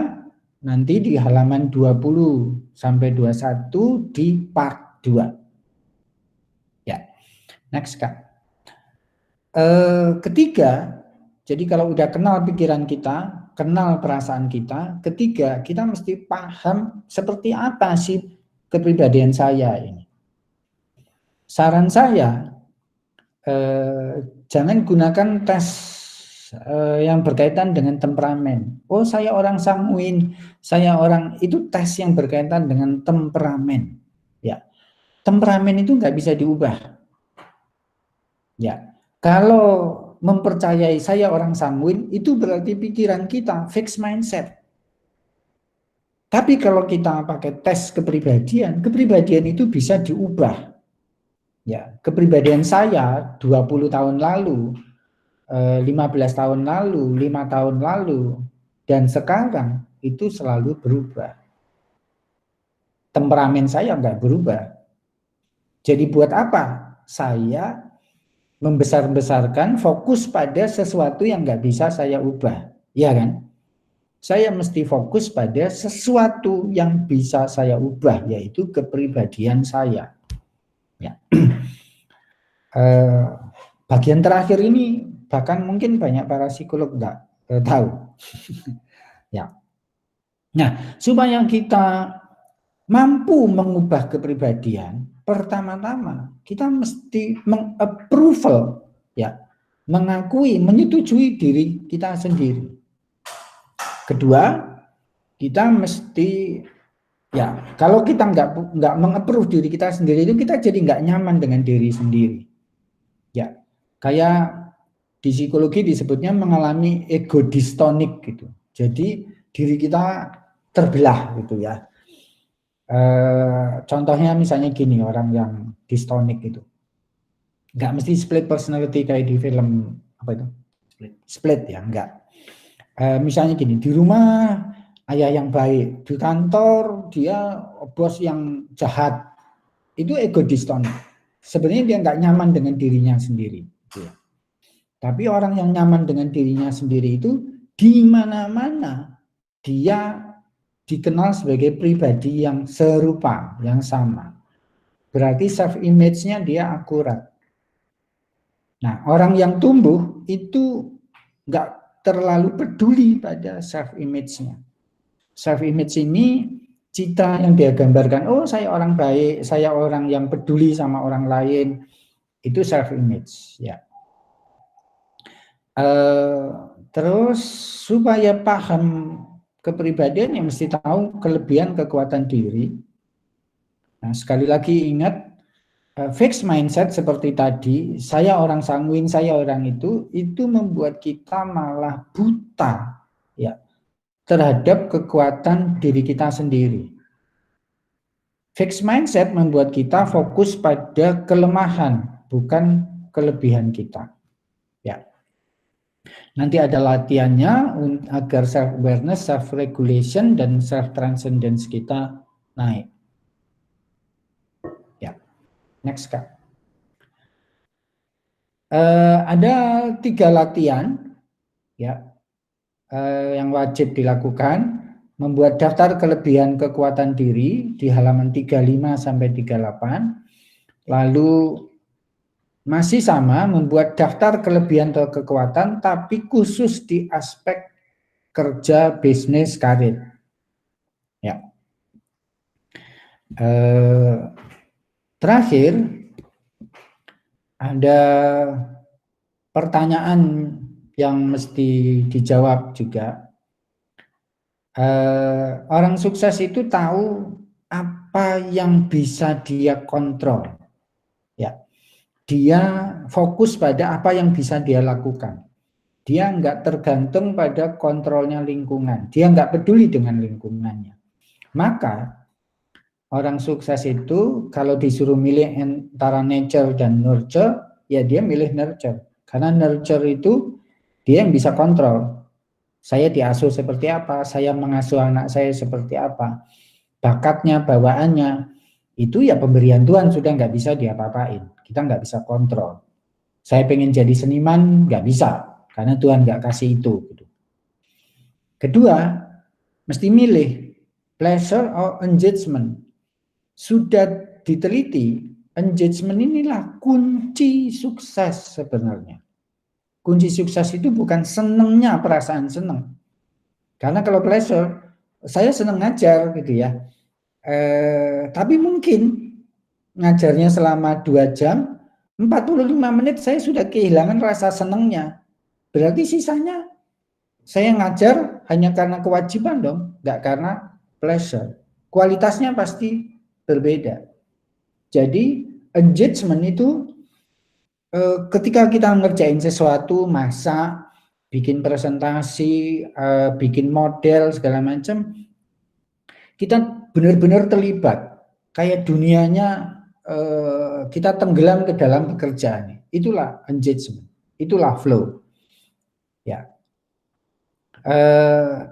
nanti di halaman 20 sampai 21 di part 2. Next Kak. Ketiga, jadi kalau udah kenal pikiran kita, kenal perasaan kita, ketiga kita mesti paham seperti apa sih kepribadian saya ini. Saran saya, jangan gunakan tes yang berkaitan dengan temperamen. Oh saya orang sanguin, saya orang, itu tes yang berkaitan dengan temperamen. Ya, temperamen itu nggak bisa diubah. Ya, kalau mempercayai saya orang sanguin itu berarti pikiran kita fixed mindset. Tapi kalau kita pakai tes kepribadian itu bisa diubah. Ya, kepribadian saya 20 tahun lalu, 15 tahun lalu, 5 tahun lalu, dan sekarang itu selalu berubah. Temperamen saya nggak berubah. Jadi buat apa saya membesar-besarkan, fokus pada sesuatu yang nggak bisa saya ubah, ya kan? Saya mesti fokus pada sesuatu yang bisa saya ubah, yaitu kepribadian saya. Ya. Bagian terakhir ini bahkan mungkin banyak para psikolog nggak tahu. Ya. Nah, supaya kita mampu mengubah kepribadian, pertama-tama kita mesti mengapproval, ya, mengakui, menyetujui diri kita sendiri. Kedua, kita mesti, ya, kalau kita nggak mengapprove diri kita sendiri itu kita jadi nggak nyaman dengan diri sendiri. Ya, kayak di psikologi disebutnya mengalami ego dystonik gitu. Jadi diri kita terbelah gitu ya. Contohnya misalnya gini, orang yang dystonik itu nggak mesti split personality kayak di film apa itu split ya, enggak. Misalnya gini, di rumah ayah yang baik, di kantor dia bos yang jahat, itu ego dystonik. Sebenarnya dia nggak nyaman dengan dirinya sendiri. Tapi orang yang nyaman dengan dirinya sendiri itu di mana-mana dia dikenal sebagai pribadi yang serupa, yang sama. Berarti self image-nya dia akurat. Nah, orang yang tumbuh itu nggak terlalu peduli pada self image-nya. Self image ini citra yang dia gambarkan, oh saya orang baik, saya orang yang peduli sama orang lain, itu self image, ya. Terus supaya paham kepribadian yang mesti tahu kelebihan kekuatan diri. Nah, sekali lagi ingat, fixed mindset seperti tadi, saya orang sanguin, saya orang itu membuat kita malah buta, ya, terhadap kekuatan diri kita sendiri. Fixed mindset membuat kita fokus pada kelemahan, bukan kelebihan kita. Ya. Nanti ada latihannya agar self awareness, self regulation dan self transcendence kita naik. Ya. Next Kak. Ada 3 latihan ya yang wajib dilakukan. Membuat daftar kelebihan kekuatan diri di halaman 35 sampai 38. Lalu masih sama, membuat daftar kelebihan atau kekuatan tapi khusus di aspek kerja, bisnis, karir. Ya. Terakhir ada pertanyaan yang mesti dijawab juga. Orang sukses itu tahu apa yang bisa dia kontrol. Ya. Dia fokus pada apa yang bisa dia lakukan. Dia nggak tergantung pada kontrolnya lingkungan. Dia nggak peduli dengan lingkungannya. Maka orang sukses itu kalau disuruh milih antara nature dan nurture, ya dia milih nurture. Karena nurture itu dia yang bisa kontrol. Saya diasuh seperti apa, saya mengasuh anak saya seperti apa, bakatnya, bawaannya, itu ya pemberian Tuhan, sudah nggak bisa diapa-apain. Kita nggak bisa kontrol. Saya pengen jadi seniman, nggak bisa, karena Tuhan nggak kasih itu. Kedua, mesti milih pleasure or engagement. Sudah diteliti, engagement inilah kunci sukses sebenarnya. Kunci sukses itu bukan senengnya, perasaan seneng. Karena kalau pleasure, saya seneng ngajar gitu ya. Tapi mungkin ngajarnya selama 2 jam, 45 menit saya sudah kehilangan rasa senengnya. Berarti sisanya saya ngajar hanya karena kewajiban dong, nggak karena pleasure. Kualitasnya pasti berbeda. Jadi engagement itu ketika kita ngerjain sesuatu, masak, bikin presentasi, bikin model segala macam, kita benar-benar terlibat. Kayak dunianya kita tenggelam ke dalam pekerjaan. Itulah engagement, itulah flow. Ya.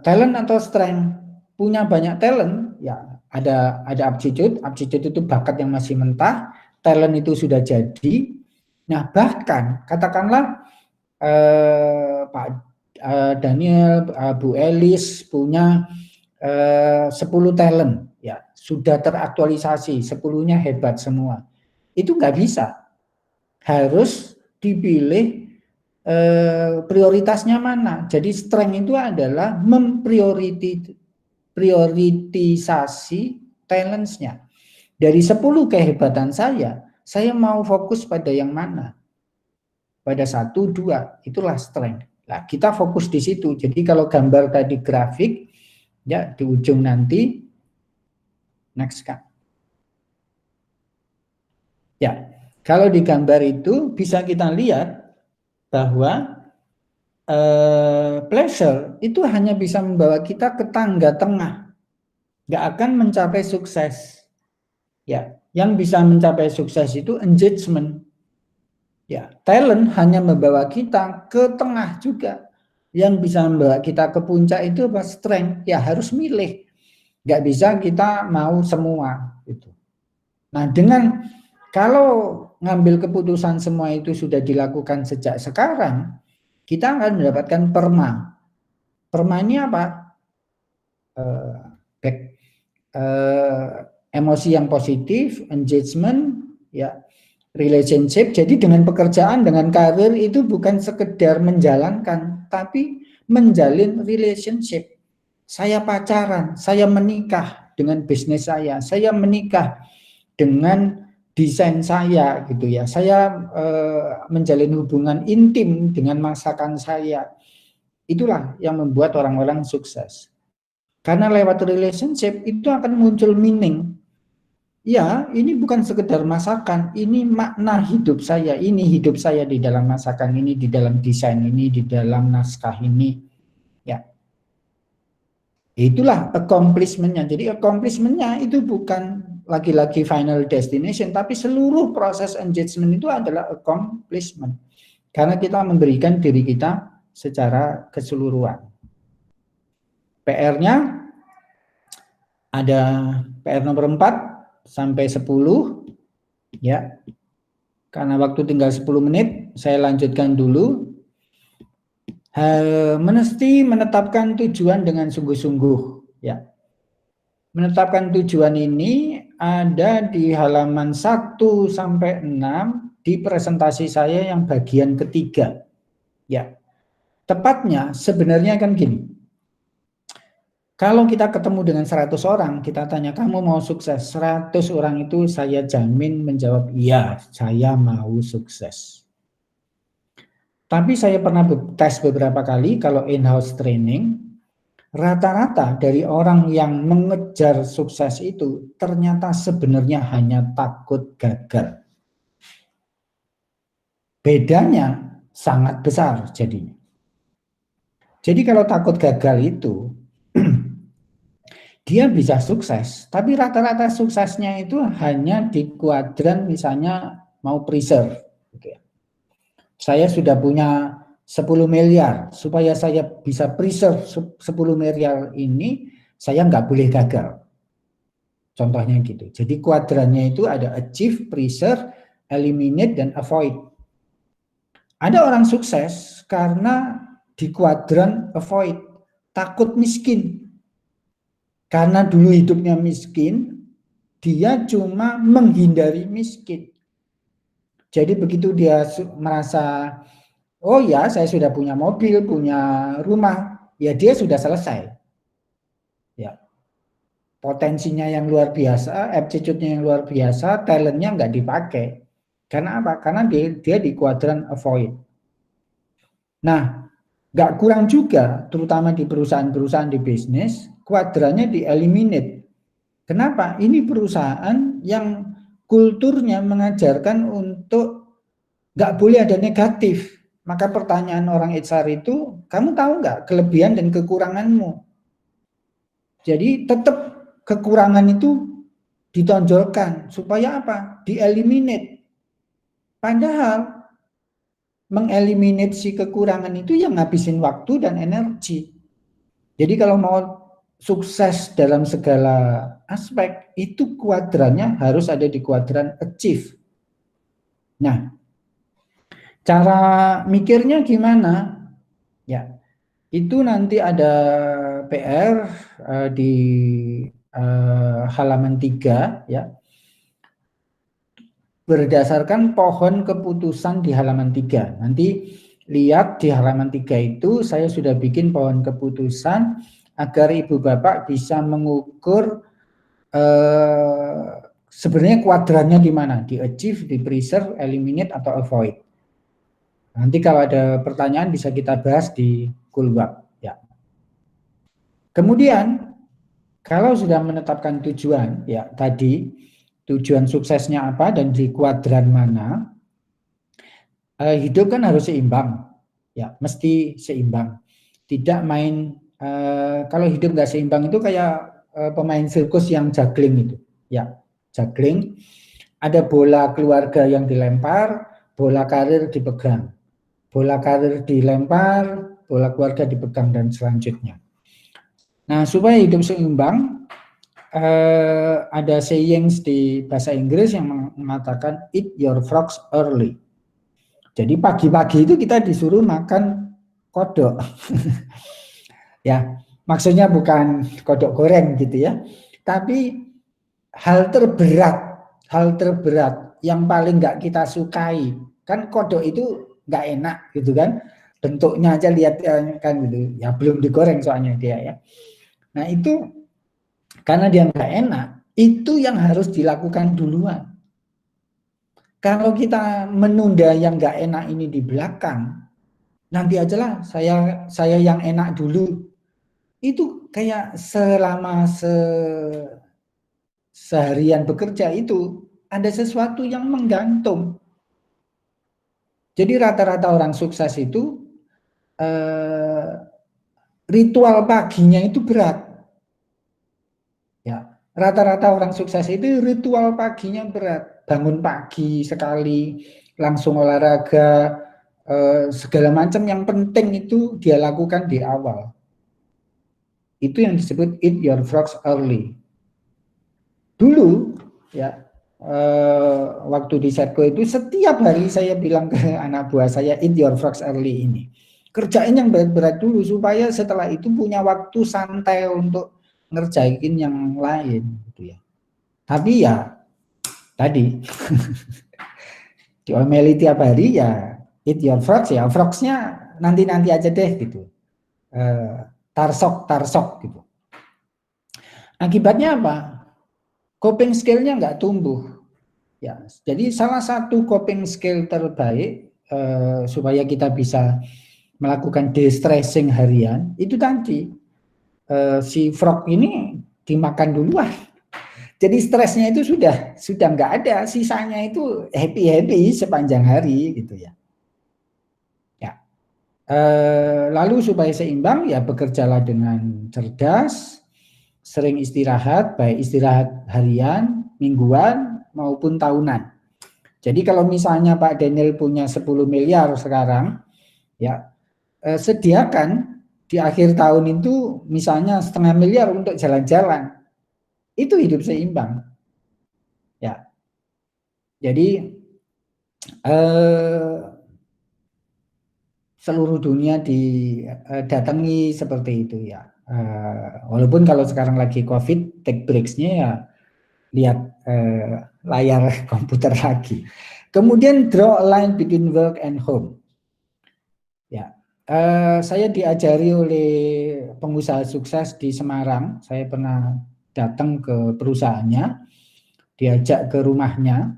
Talent atau strength, punya banyak talent, ya ada aptitude itu bakat yang masih mentah, talent itu sudah jadi. Nah, bahkan katakanlah Pak Daniel, Bu Elis punya 10 talent, ya sudah teraktualisasi, 10-nya hebat semua. Itu nggak bisa, harus dipilih prioritasnya mana. Jadi strength itu adalah memprioritisasi talentsnya. Dari 10 kehebatan saya mau fokus pada yang mana? Pada 1, 2, itulah strength. Nah, kita fokus di situ. Jadi kalau gambar tadi grafik, ya di ujung nanti, next Kak. Ya, kalau di gambar itu bisa kita lihat bahwa pleasure itu hanya bisa membawa kita ke tangga tengah, nggak akan mencapai sukses. Ya, yang bisa mencapai sukses itu engagement. Ya, talent hanya membawa kita ke tengah juga. Yang bisa membawa kita ke puncak itu apa? Strength. Ya harus milih. Nggak bisa kita mau semua. Gitu. Nah, dengan kalau ngambil keputusan semua itu sudah dilakukan sejak sekarang, kita akan mendapatkan perma. Perma ini apa? Emosi yang positif, engagement, ya. Relationship, jadi dengan pekerjaan, dengan karir itu bukan sekedar menjalankan, tapi menjalin relationship. Saya pacaran, saya menikah dengan bisnis saya menikah dengan desain saya gitu ya. Saya menjalin hubungan intim dengan masakan saya. Itulah yang membuat orang-orang sukses. Karena lewat relationship itu akan muncul meaning. Ya, ini bukan sekedar masakan, ini makna hidup saya, ini hidup saya di dalam masakan ini, di dalam desain ini, di dalam naskah ini. Ya, itulah accomplishment-nya. Jadi accomplishment-nya itu bukan lagi-lagi final destination, tapi seluruh proses engagement itu adalah accomplishment. Karena kita memberikan diri kita secara keseluruhan. PR-nya ada PR nomor 4 sampai 10 ya. Karena waktu tinggal 10 menit, saya lanjutkan dulu. Mesti menetapkan tujuan dengan sungguh-sungguh ya. Menetapkan tujuan ini ada di halaman 1 sampai 6 di presentasi saya yang bagian ketiga. Ya. Tepatnya sebenarnya kan gini. Kalau kita ketemu dengan 100 orang, kita tanya, kamu mau sukses? 100 orang itu saya jamin menjawab, iya, saya mau sukses. Tapi saya pernah tes beberapa kali, kalau in-house training, rata-rata dari orang yang mengejar sukses itu, ternyata sebenarnya hanya takut gagal. Bedanya sangat besar jadinya. Jadi kalau takut gagal itu, dia bisa sukses, tapi rata-rata suksesnya itu hanya di kuadran misalnya mau preserve. Saya sudah punya 10 miliar, supaya saya bisa preserve 10 miliar ini, saya nggak boleh gagal. Contohnya gitu. Jadi kuadrannya itu ada achieve, preserve, eliminate, dan avoid. Ada orang sukses karena di kuadran avoid, takut miskin. Karena dulu hidupnya miskin, dia cuma menghindari miskin. Jadi begitu dia merasa, oh ya saya sudah punya mobil, punya rumah, ya dia sudah selesai. Ya, potensinya yang luar biasa, aptitude-nya yang luar biasa, talent-nya nggak dipakai. Karena apa? Karena dia di kuadran avoid. Nah, nggak kurang juga, terutama di perusahaan-perusahaan di bisnis, kuadrannya di eliminate. Kenapa? Ini perusahaan yang kulturnya mengajarkan untuk nggak boleh ada negatif. Maka pertanyaan orang HR itu, kamu tahu nggak kelebihan dan kekuranganmu? Jadi tetap kekurangan itu ditonjolkan. Supaya apa? Di-eliminate. Padahal mengeliminate si kekurangan itu yang ngabisin waktu dan energi. Jadi kalau mau sukses dalam segala aspek, itu kuadrannya harus ada di kuadran achieve. Nah, Cara mikirnya gimana? Ya, itu nanti ada PR di halaman 3 ya. Berdasarkan pohon keputusan di halaman 3. Nanti lihat di halaman 3 itu saya sudah bikin pohon keputusan agar ibu bapak bisa mengukur sebenarnya kuadrannya di mana, di achieve, di preserve, eliminate atau avoid. Nanti kalau ada pertanyaan bisa kita bahas di Kulwab ya. Kemudian kalau sudah menetapkan tujuan ya tadi tujuan suksesnya apa dan di kuadran mana, hidup kan harus seimbang ya, mesti seimbang. Tidak main kalau hidup nggak seimbang itu kayak pemain sirkus yang juggling itu ya, juggling, ada bola keluarga yang dilempar, bola karir dipegang, bola karir dilempar, bola keluarga dipegang dan selanjutnya. Nah, supaya hidup seimbang, ada sayings di bahasa Inggris yang mengatakan eat your frogs early. Jadi pagi-pagi itu kita disuruh makan kodok. Ya, maksudnya bukan kodok goreng gitu ya. Tapi hal terberat yang paling nggak kita sukai, kan kodok itu nggak enak gitu kan. Bentuknya aja lihat kan gitu. Ya belum digoreng soalnya dia ya. Nah, itu karena dia nggak enak, itu yang harus dilakukan duluan. Kalau kita menunda yang nggak enak ini di belakang, nanti ajalah saya yang enak dulu. Itu kayak selama seharian bekerja itu ada sesuatu yang menggantung. Jadi rata-rata orang sukses itu ritual paginya itu berat. Ya, rata-rata orang sukses itu ritual paginya berat. Bangun pagi sekali, langsung olahraga, segala macam yang penting itu dia lakukan di awal. Itu yang disebut eat your frogs early. Dulu, ya, waktu di Setco itu setiap hari saya bilang ke anak buah saya eat your frogs early ini. Kerjain yang berat-berat dulu supaya setelah itu punya waktu santai untuk ngerjain yang lain gitu ya. Tapi ya tadi diomeli tiap hari ya eat your frogs ya, frogsnya nanti aja deh gitu. Tarsok gitu. Akibatnya apa? Coping skill-nya nggak tumbuh. Ya, jadi salah satu coping skill terbaik supaya kita bisa melakukan de-stressing harian itu tadi si frog ini dimakan duluan. Jadi stresnya itu sudah nggak ada, sisanya itu happy sepanjang hari gitu ya. Ya. Lalu supaya seimbang ya bekerjalah dengan cerdas, sering istirahat, baik istirahat harian, mingguan maupun tahunan. Jadi kalau misalnya Pak Daniel punya 10 miliar sekarang, ya sediakan di akhir tahun itu misalnya 0,5 miliar untuk jalan-jalan. Itu hidup seimbang. Ya. Jadi seluruh dunia didatangi seperti itu ya. Walaupun kalau sekarang lagi COVID, take breaks-nya ya lihat layar komputer lagi. Kemudian draw a line between work and home. Ya, saya diajari oleh pengusaha sukses di Semarang. Saya pernah datang ke perusahaannya, diajak ke rumahnya.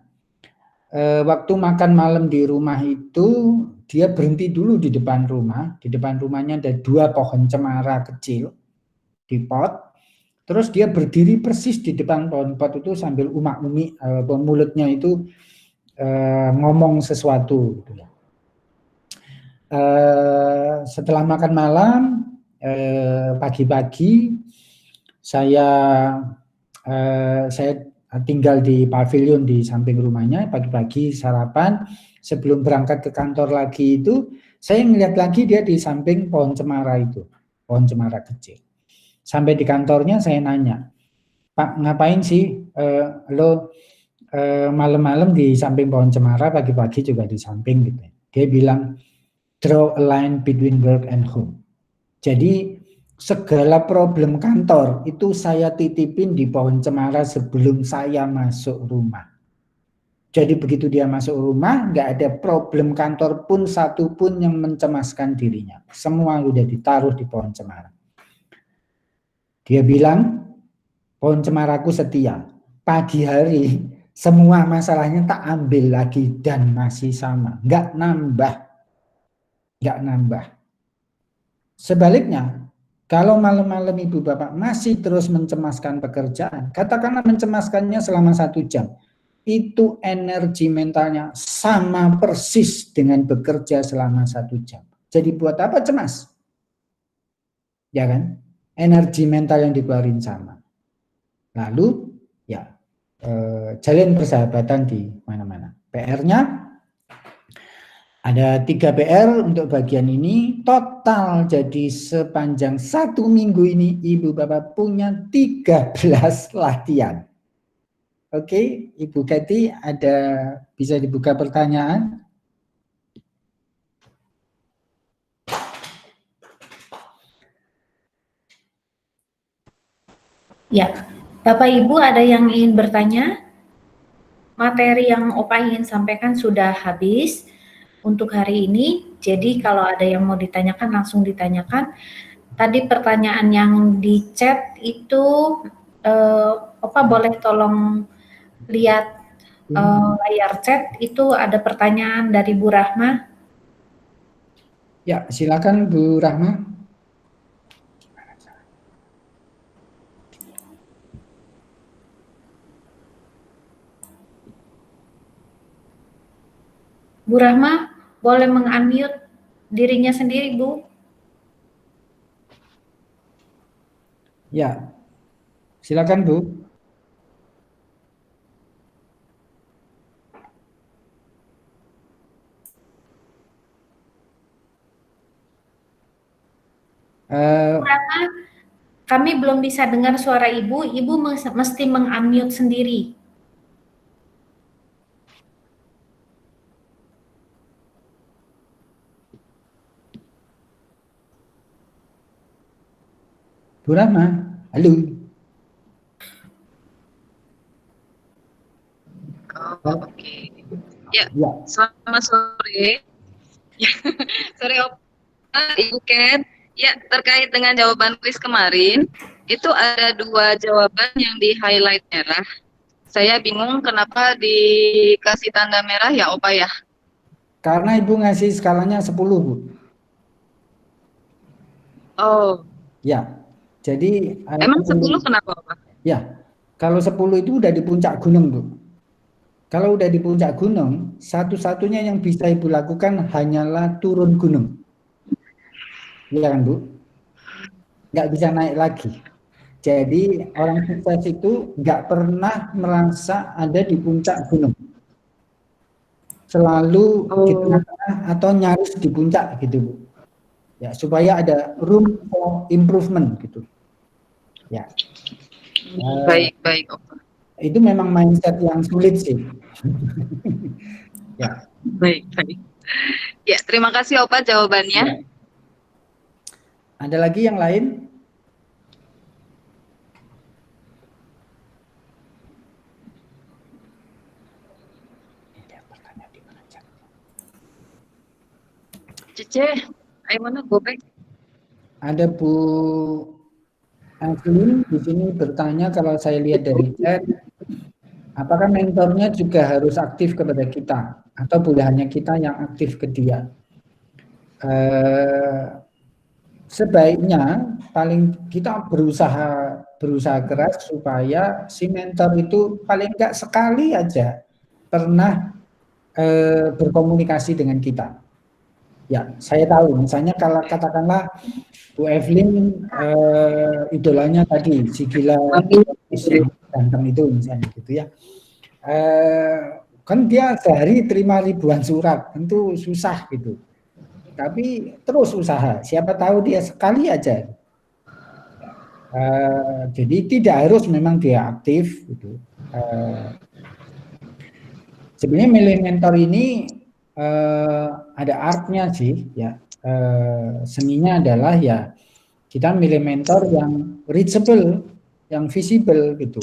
Waktu makan malam di rumah itu dia berhenti dulu di depan rumah. Di depan rumahnya ada 2 pohon cemara kecil di pot. Terus dia berdiri persis di depan pohon pot itu sambil umak-umik, mulutnya itu ngomong sesuatu. Setelah makan malam, pagi-pagi saya tinggal di pavilion di samping rumahnya. Pagi-pagi sarapan, sebelum berangkat ke kantor lagi itu, saya ngeliat lagi dia di samping pohon cemara itu, pohon cemara kecil. Sampai di kantornya saya nanya, Pak ngapain sih lo malam-malam di samping pohon cemara, pagi-pagi juga di samping gitu. Dia bilang, draw a line between work and home. Jadi segala problem kantor itu saya titipin di pohon cemara sebelum saya masuk rumah. Jadi begitu dia masuk rumah, nggak ada problem kantor pun satu pun yang mencemaskan dirinya. Semua udah ditaruh di pohon cemara. Dia bilang, pohon cemaraku setia. Pagi hari semua masalahnya tak ambil lagi dan masih sama, nggak nambah. Sebaliknya, kalau malam-malam ibu bapak masih terus mencemaskan pekerjaan, katakanlah mencemaskannya selama 1 jam, itu energi mentalnya sama persis dengan bekerja selama 1 jam. Jadi buat apa cemas? Ya kan? Energi mental yang dikeluarin sama. Lalu ya jalin persahabatan di mana-mana. PR-nya ada 3 PR untuk bagian ini. Total jadi sepanjang 1 minggu ini ibu bapak punya 13 latihan. Oke, Ibu Kathy, bisa dibuka pertanyaan? Ya, Bapak Ibu ada yang ingin bertanya? Materi yang Opa ingin sampaikan sudah habis untuk hari ini. Jadi kalau ada yang mau ditanyakan langsung ditanyakan. Tadi pertanyaan yang di chat itu Opa boleh tolong lihat layar chat, itu ada pertanyaan dari Bu Rahma. Ya, silakan Bu Rahma. Bu Rahma boleh meng-unmute dirinya sendiri, Bu. Ya, silakan Bu. Karena kami belum bisa dengar suara Ibu, Ibu mesti meng-unmute sendiri. Bu Rahma, halo. Oke. Ya, selamat sore. Sore Opa, Ibu Ken. Ya, terkait dengan jawaban kuis kemarin, itu ada 2 jawaban yang di highlight merah. Saya bingung kenapa dikasih tanda merah ya Opa ya? Karena Ibu ngasih skalanya 10, Bu. Oh. Ya, jadi emang 10 kenapa Opa? Ya, kalau 10 itu udah di puncak gunung, Bu. Kalau udah di puncak gunung, satu-satunya yang bisa Ibu lakukan hanyalah turun gunung. Iya kan, Bu? Nggak bisa naik lagi. Jadi orang sukses itu nggak pernah merasa ada di puncak gunung. Selalu di tengah-tengah atau nyaris di puncak gitu, Bu. Ya, supaya ada room for improvement gitu. Ya. Baik, Opa. Itu memang mindset yang sulit sih. Ya. Baik. Ya, terima kasih Opa jawabannya. Ya. Ada lagi yang lain? Cece, I wanna go back. Ada Bu Aslin di sini bertanya, kalau saya lihat dari chat, apakah mentornya juga harus aktif kepada kita atau boleh hanya kita yang aktif ke dia? Sebaiknya paling kita berusaha keras supaya si mentor itu paling enggak sekali aja pernah berkomunikasi dengan kita. Ya, saya tahu misalnya kalau katakanlah Bu Evelyn idolanya tadi si gila ganteng itu misalnya gitu ya. Kan dia sehari terima ribuan surat, tentu susah gitu. Tapi terus usaha, siapa tahu dia sekali aja. Jadi tidak harus memang dia aktif gitu. Sebenarnya milih mentor ini ada artnya sih ya. Seninya adalah ya kita milih mentor yang reachable, yang visible gitu.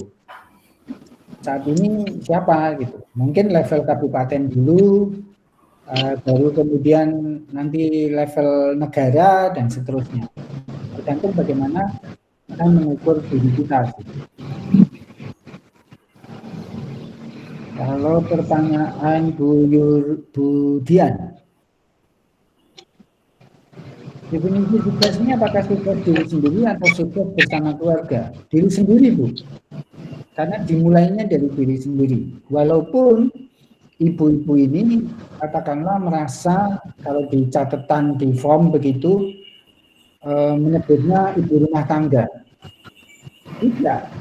Saat ini siapa gitu? Mungkin level kabupaten dulu, baru kemudian nanti level negara dan seterusnya. Tergantung bagaimana kita mengukur diri kita. Kalau pertanyaan Bu Dian, definisi sukses ini apakah sukses diri sendiri atau sukses bersama keluarga? Diri sendiri, Bu. Karena dimulainya dari diri sendiri. Walaupun ibu-ibu ini katakanlah merasa kalau di catatan di form begitu menyebutnya ibu rumah tangga. Tidak.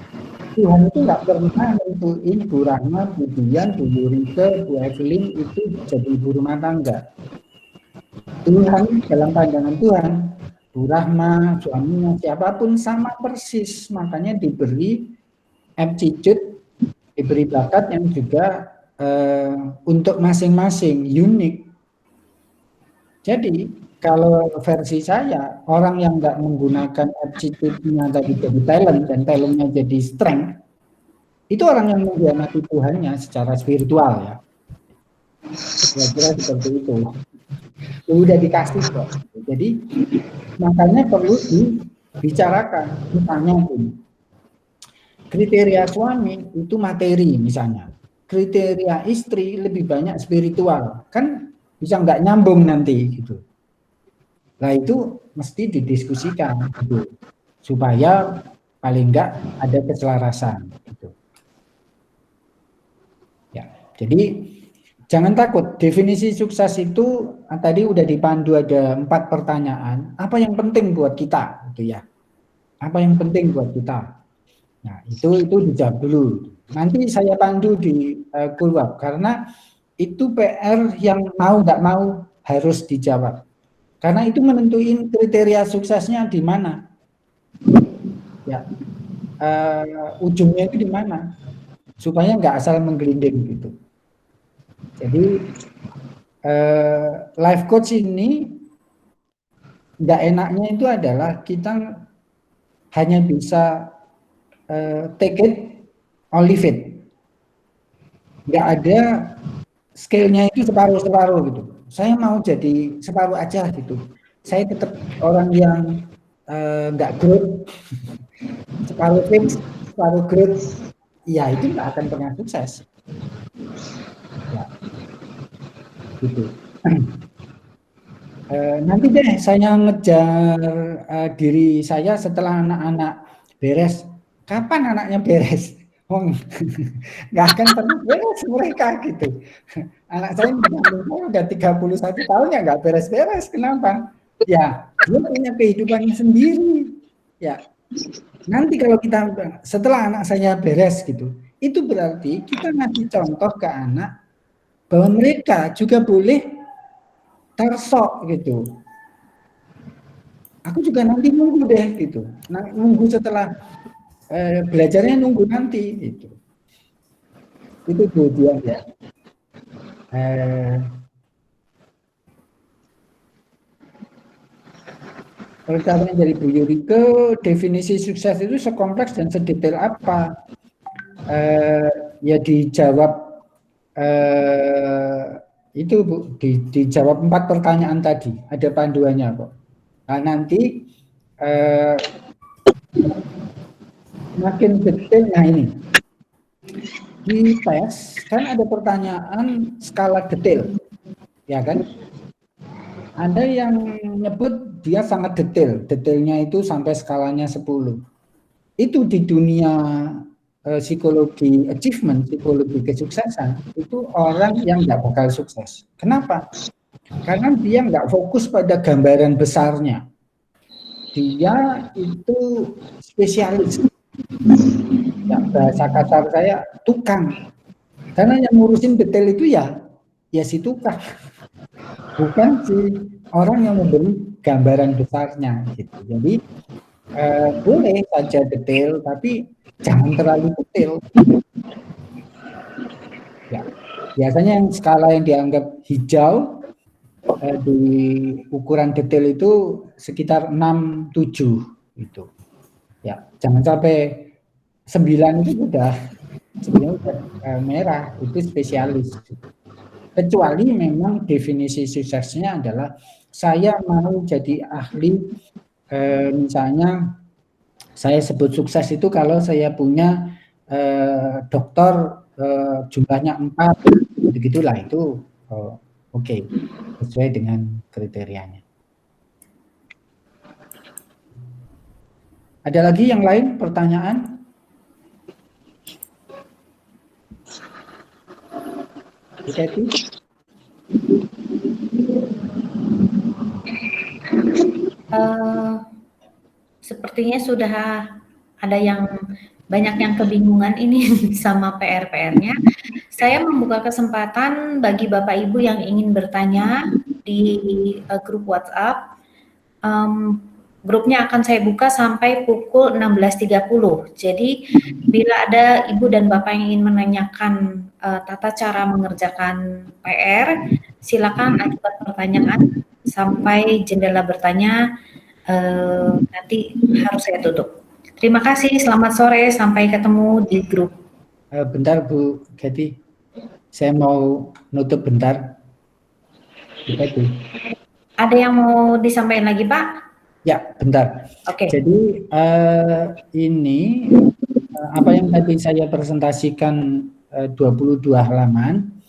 Tuhan itu nggak pernah nentuin Bu Rahma, Bu Dian, Bu Yurike, Bu Evelyn itu jadi ibu rumah tangga. Tuhan dalam pandangan Tuhan, Bu Rahma, suaminya siapapun sama persis, makanya diberi aptitude, diberi bakat yang juga untuk masing-masing unik. Jadi kalau versi saya, orang yang nggak menggunakan aptitude-nya tadi jadi talent dan talentnya jadi strength, itu orang yang mengkhianati Tuhannya secara spiritual ya. Kira-kira seperti itu. Udah dikasih kok. Jadi makanya perlu dibicarakan. Misalnya kriteria suami itu materi misalnya. Kriteria istri lebih banyak spiritual. Kan bisa nggak nyambung nanti gitu. Nah itu mesti didiskusikan gitu, supaya paling enggak ada keselarasan gitu. Ya, jadi jangan takut. Definisi sukses itu tadi udah dipandu ada 4 pertanyaan. Apa yang penting buat kita gitu ya? Apa yang penting buat kita? Nah itu dijawab dulu. Nanti saya pandu di follow-up karena itu PR yang mau nggak mau harus dijawab. Karena itu menentuin kriteria suksesnya di mana, ya, ujungnya itu di mana, supaya nggak asal menggelinding gitu. Jadi life coach ini nggak enaknya itu adalah kita hanya bisa take it or leave it, nggak ada scale-nya itu separuh-separuh gitu. Saya mau jadi separuh aja gitu. Saya tetap orang yang nggak growth, separuh fix, separuh growth. Ya itu nggak akan pernah sukses. Ya, gitu. Nanti deh saya ngejar diri saya setelah anak-anak beres. Kapan anaknya beres? Nggak akan pernah beres mereka gitu. Anak saya udah 31 tahun ya nggak beres-beres. Kenapa? Ya dia punya kehidupan sendiri. Ya nanti kalau kita setelah anak saya beres gitu, itu berarti kita ngasih contoh ke anak bahwa mereka juga boleh tersok gitu. Aku juga nanti nunggu deh gitu. Nah, nunggu setelah belajarnya nunggu nanti itu dia ya. Pertanyaan dari Bu Yurike, definisi sukses itu sekompleks dan sedetail apa? Ya dijawab itu Bu, dijawab 4 pertanyaan tadi, ada panduannya kok. Nah nanti makin detail, nah ini di tes kan ada pertanyaan skala detail, ya kan? Ada yang nyebut dia sangat detail, detailnya itu sampai skalanya 10. Itu di dunia psikologi achievement, psikologi kesuksesan, itu orang yang nggak bakal sukses. Kenapa? Karena dia nggak fokus pada gambaran besarnya. Dia itu spesialis. Ya, bahasa kasar saya tukang. Karena yang ngurusin detail itu ya si tukang. Bukan si orang yang memberi gambaran besarnya gitu. Jadi boleh saja detail tapi jangan terlalu detail. Ya, Biasanya yang skala yang dianggap hijau di ukuran detail itu sekitar 6-7 itu. Ya, jangan sampai 9 itu udah merah, itu spesialis. Kecuali memang definisi suksesnya adalah saya mau jadi ahli, misalnya saya sebut sukses itu kalau saya punya dokter jumlahnya 4, begitulah itu oke, sesuai dengan kriterianya. Ada lagi yang lain pertanyaan? Sepertinya sudah ada yang banyak yang kebingungan ini sama PR-nya. Saya membuka kesempatan bagi Bapak Ibu yang ingin bertanya di grup WhatsApp. Grupnya akan saya buka sampai pukul 16.30. Jadi bila ada Ibu dan Bapak yang ingin menanyakan tata cara mengerjakan PR, silakan ajukan pertanyaan sampai jendela bertanya nanti harus saya tutup. Terima kasih, selamat sore, sampai ketemu di grup. Bentar Bu Getty, saya mau nutup bentar. Ada yang mau disampaikan lagi Pak? Ya, bentar. Oke. Jadi ini apa yang tadi saya presentasikan 22 halaman,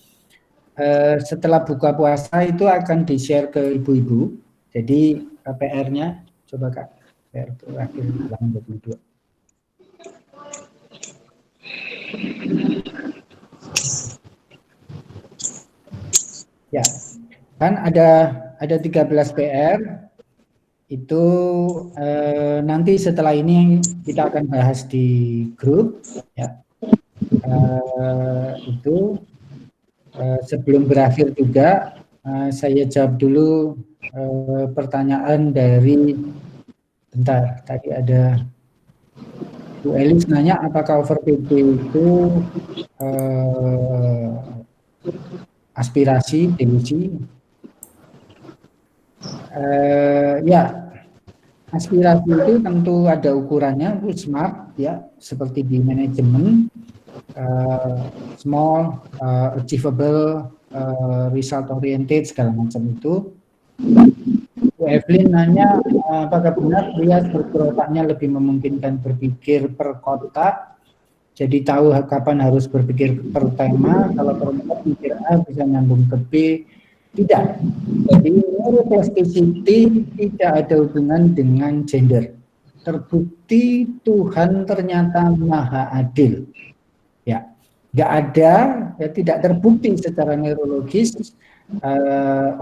setelah buka puasa itu akan di-share ke ibu-ibu. Jadi PR-nya, coba Kak, PR terakhir halaman 22. Ya, kan ada 13 PR. Itu nanti setelah ini kita akan bahas di grup ya. Itu sebelum berakhir juga saya jawab dulu pertanyaan dari, bentar, tadi ada Bu Elis nanya apakah over PP itu aspirasi, delusi. Ya, aspirasi itu tentu ada ukurannya, smart ya, seperti di manajemen, small, achievable, result oriented, segala macam itu. Bu Evelyn nanya apakah benar pria struktur otaknya lebih memungkinkan berpikir per kotak, jadi tahu kapan harus berpikir per tema, kalau perempuan pikir A bisa nyambung ke B. Tidak. Jadi neuroplasticity tidak ada hubungan dengan gender. Terbukti Tuhan ternyata maha adil. Ya, nggak ada, ya, tidak terbukti secara neurologis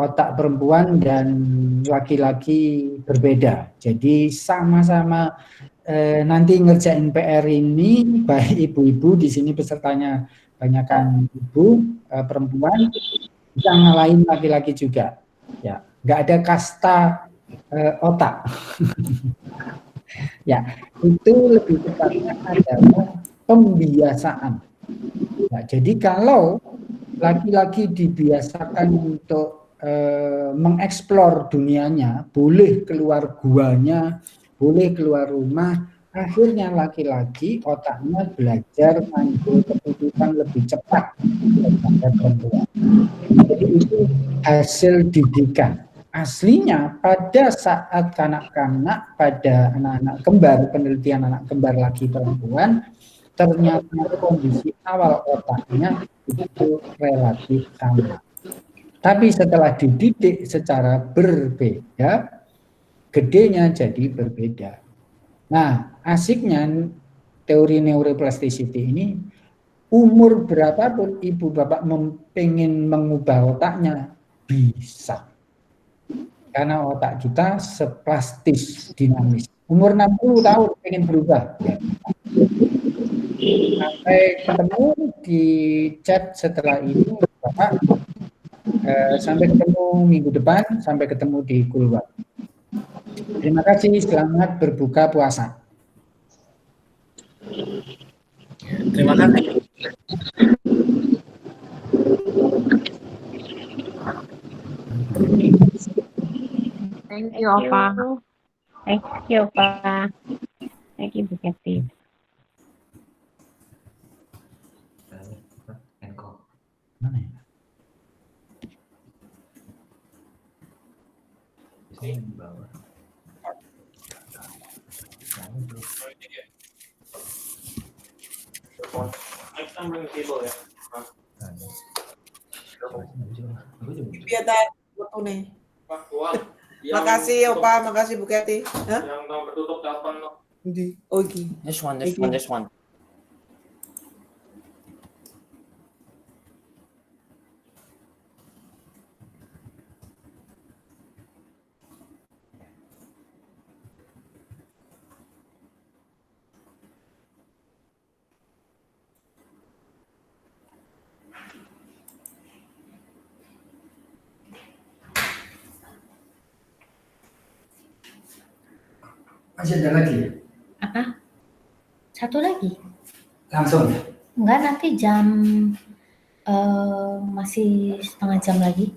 otak perempuan dan laki-laki berbeda. Jadi sama-sama nanti ngerjain PR ini, baik ibu-ibu di sini pesertanya banyakkan ibu perempuan, bisa ngalahin laki-laki juga, ya, nggak ada kasta otak. Ya, itu lebih tepatnya adalah pembiasaan. Nah, jadi kalau laki-laki dibiasakan untuk mengeksplor dunianya, boleh keluar guanya, boleh keluar rumah, akhirnya laki-laki otaknya belajar mengambil keputusan lebih cepat daripada perempuan. Jadi itu hasil didikan. Aslinya pada saat kanak-kanak, pada anak-anak kembar, penelitian anak kembar laki perempuan, ternyata kondisi awal otaknya itu relatif sama. Tapi setelah dididik secara berbeda, gedenya jadi berbeda. Nah, asiknya teori neuroplasticity ini, umur berapapun ibu bapak pengen mengubah otaknya, bisa. Karena otak kita seplastis, dinamis. Umur 60 tahun pengen berubah. Sampai ketemu di chat setelah ini, Bapak. Sampai ketemu minggu depan, sampai ketemu di Kulwat. Terima kasih, selamat berbuka puasa. Terima kasih. Thank you, Opa. Thank you, Pak. Thank you, Bu Kety. Mana ya? Biasanya di bawah. Kegiatan waktu nih. Makasih Opa, makasih Bu Kety. Hah? Yang tertutup telepon. Oh, okay. This one. Masih ada lagi? Apa? Satu lagi? Langsung. Enggak, nanti jam masih setengah jam lagi.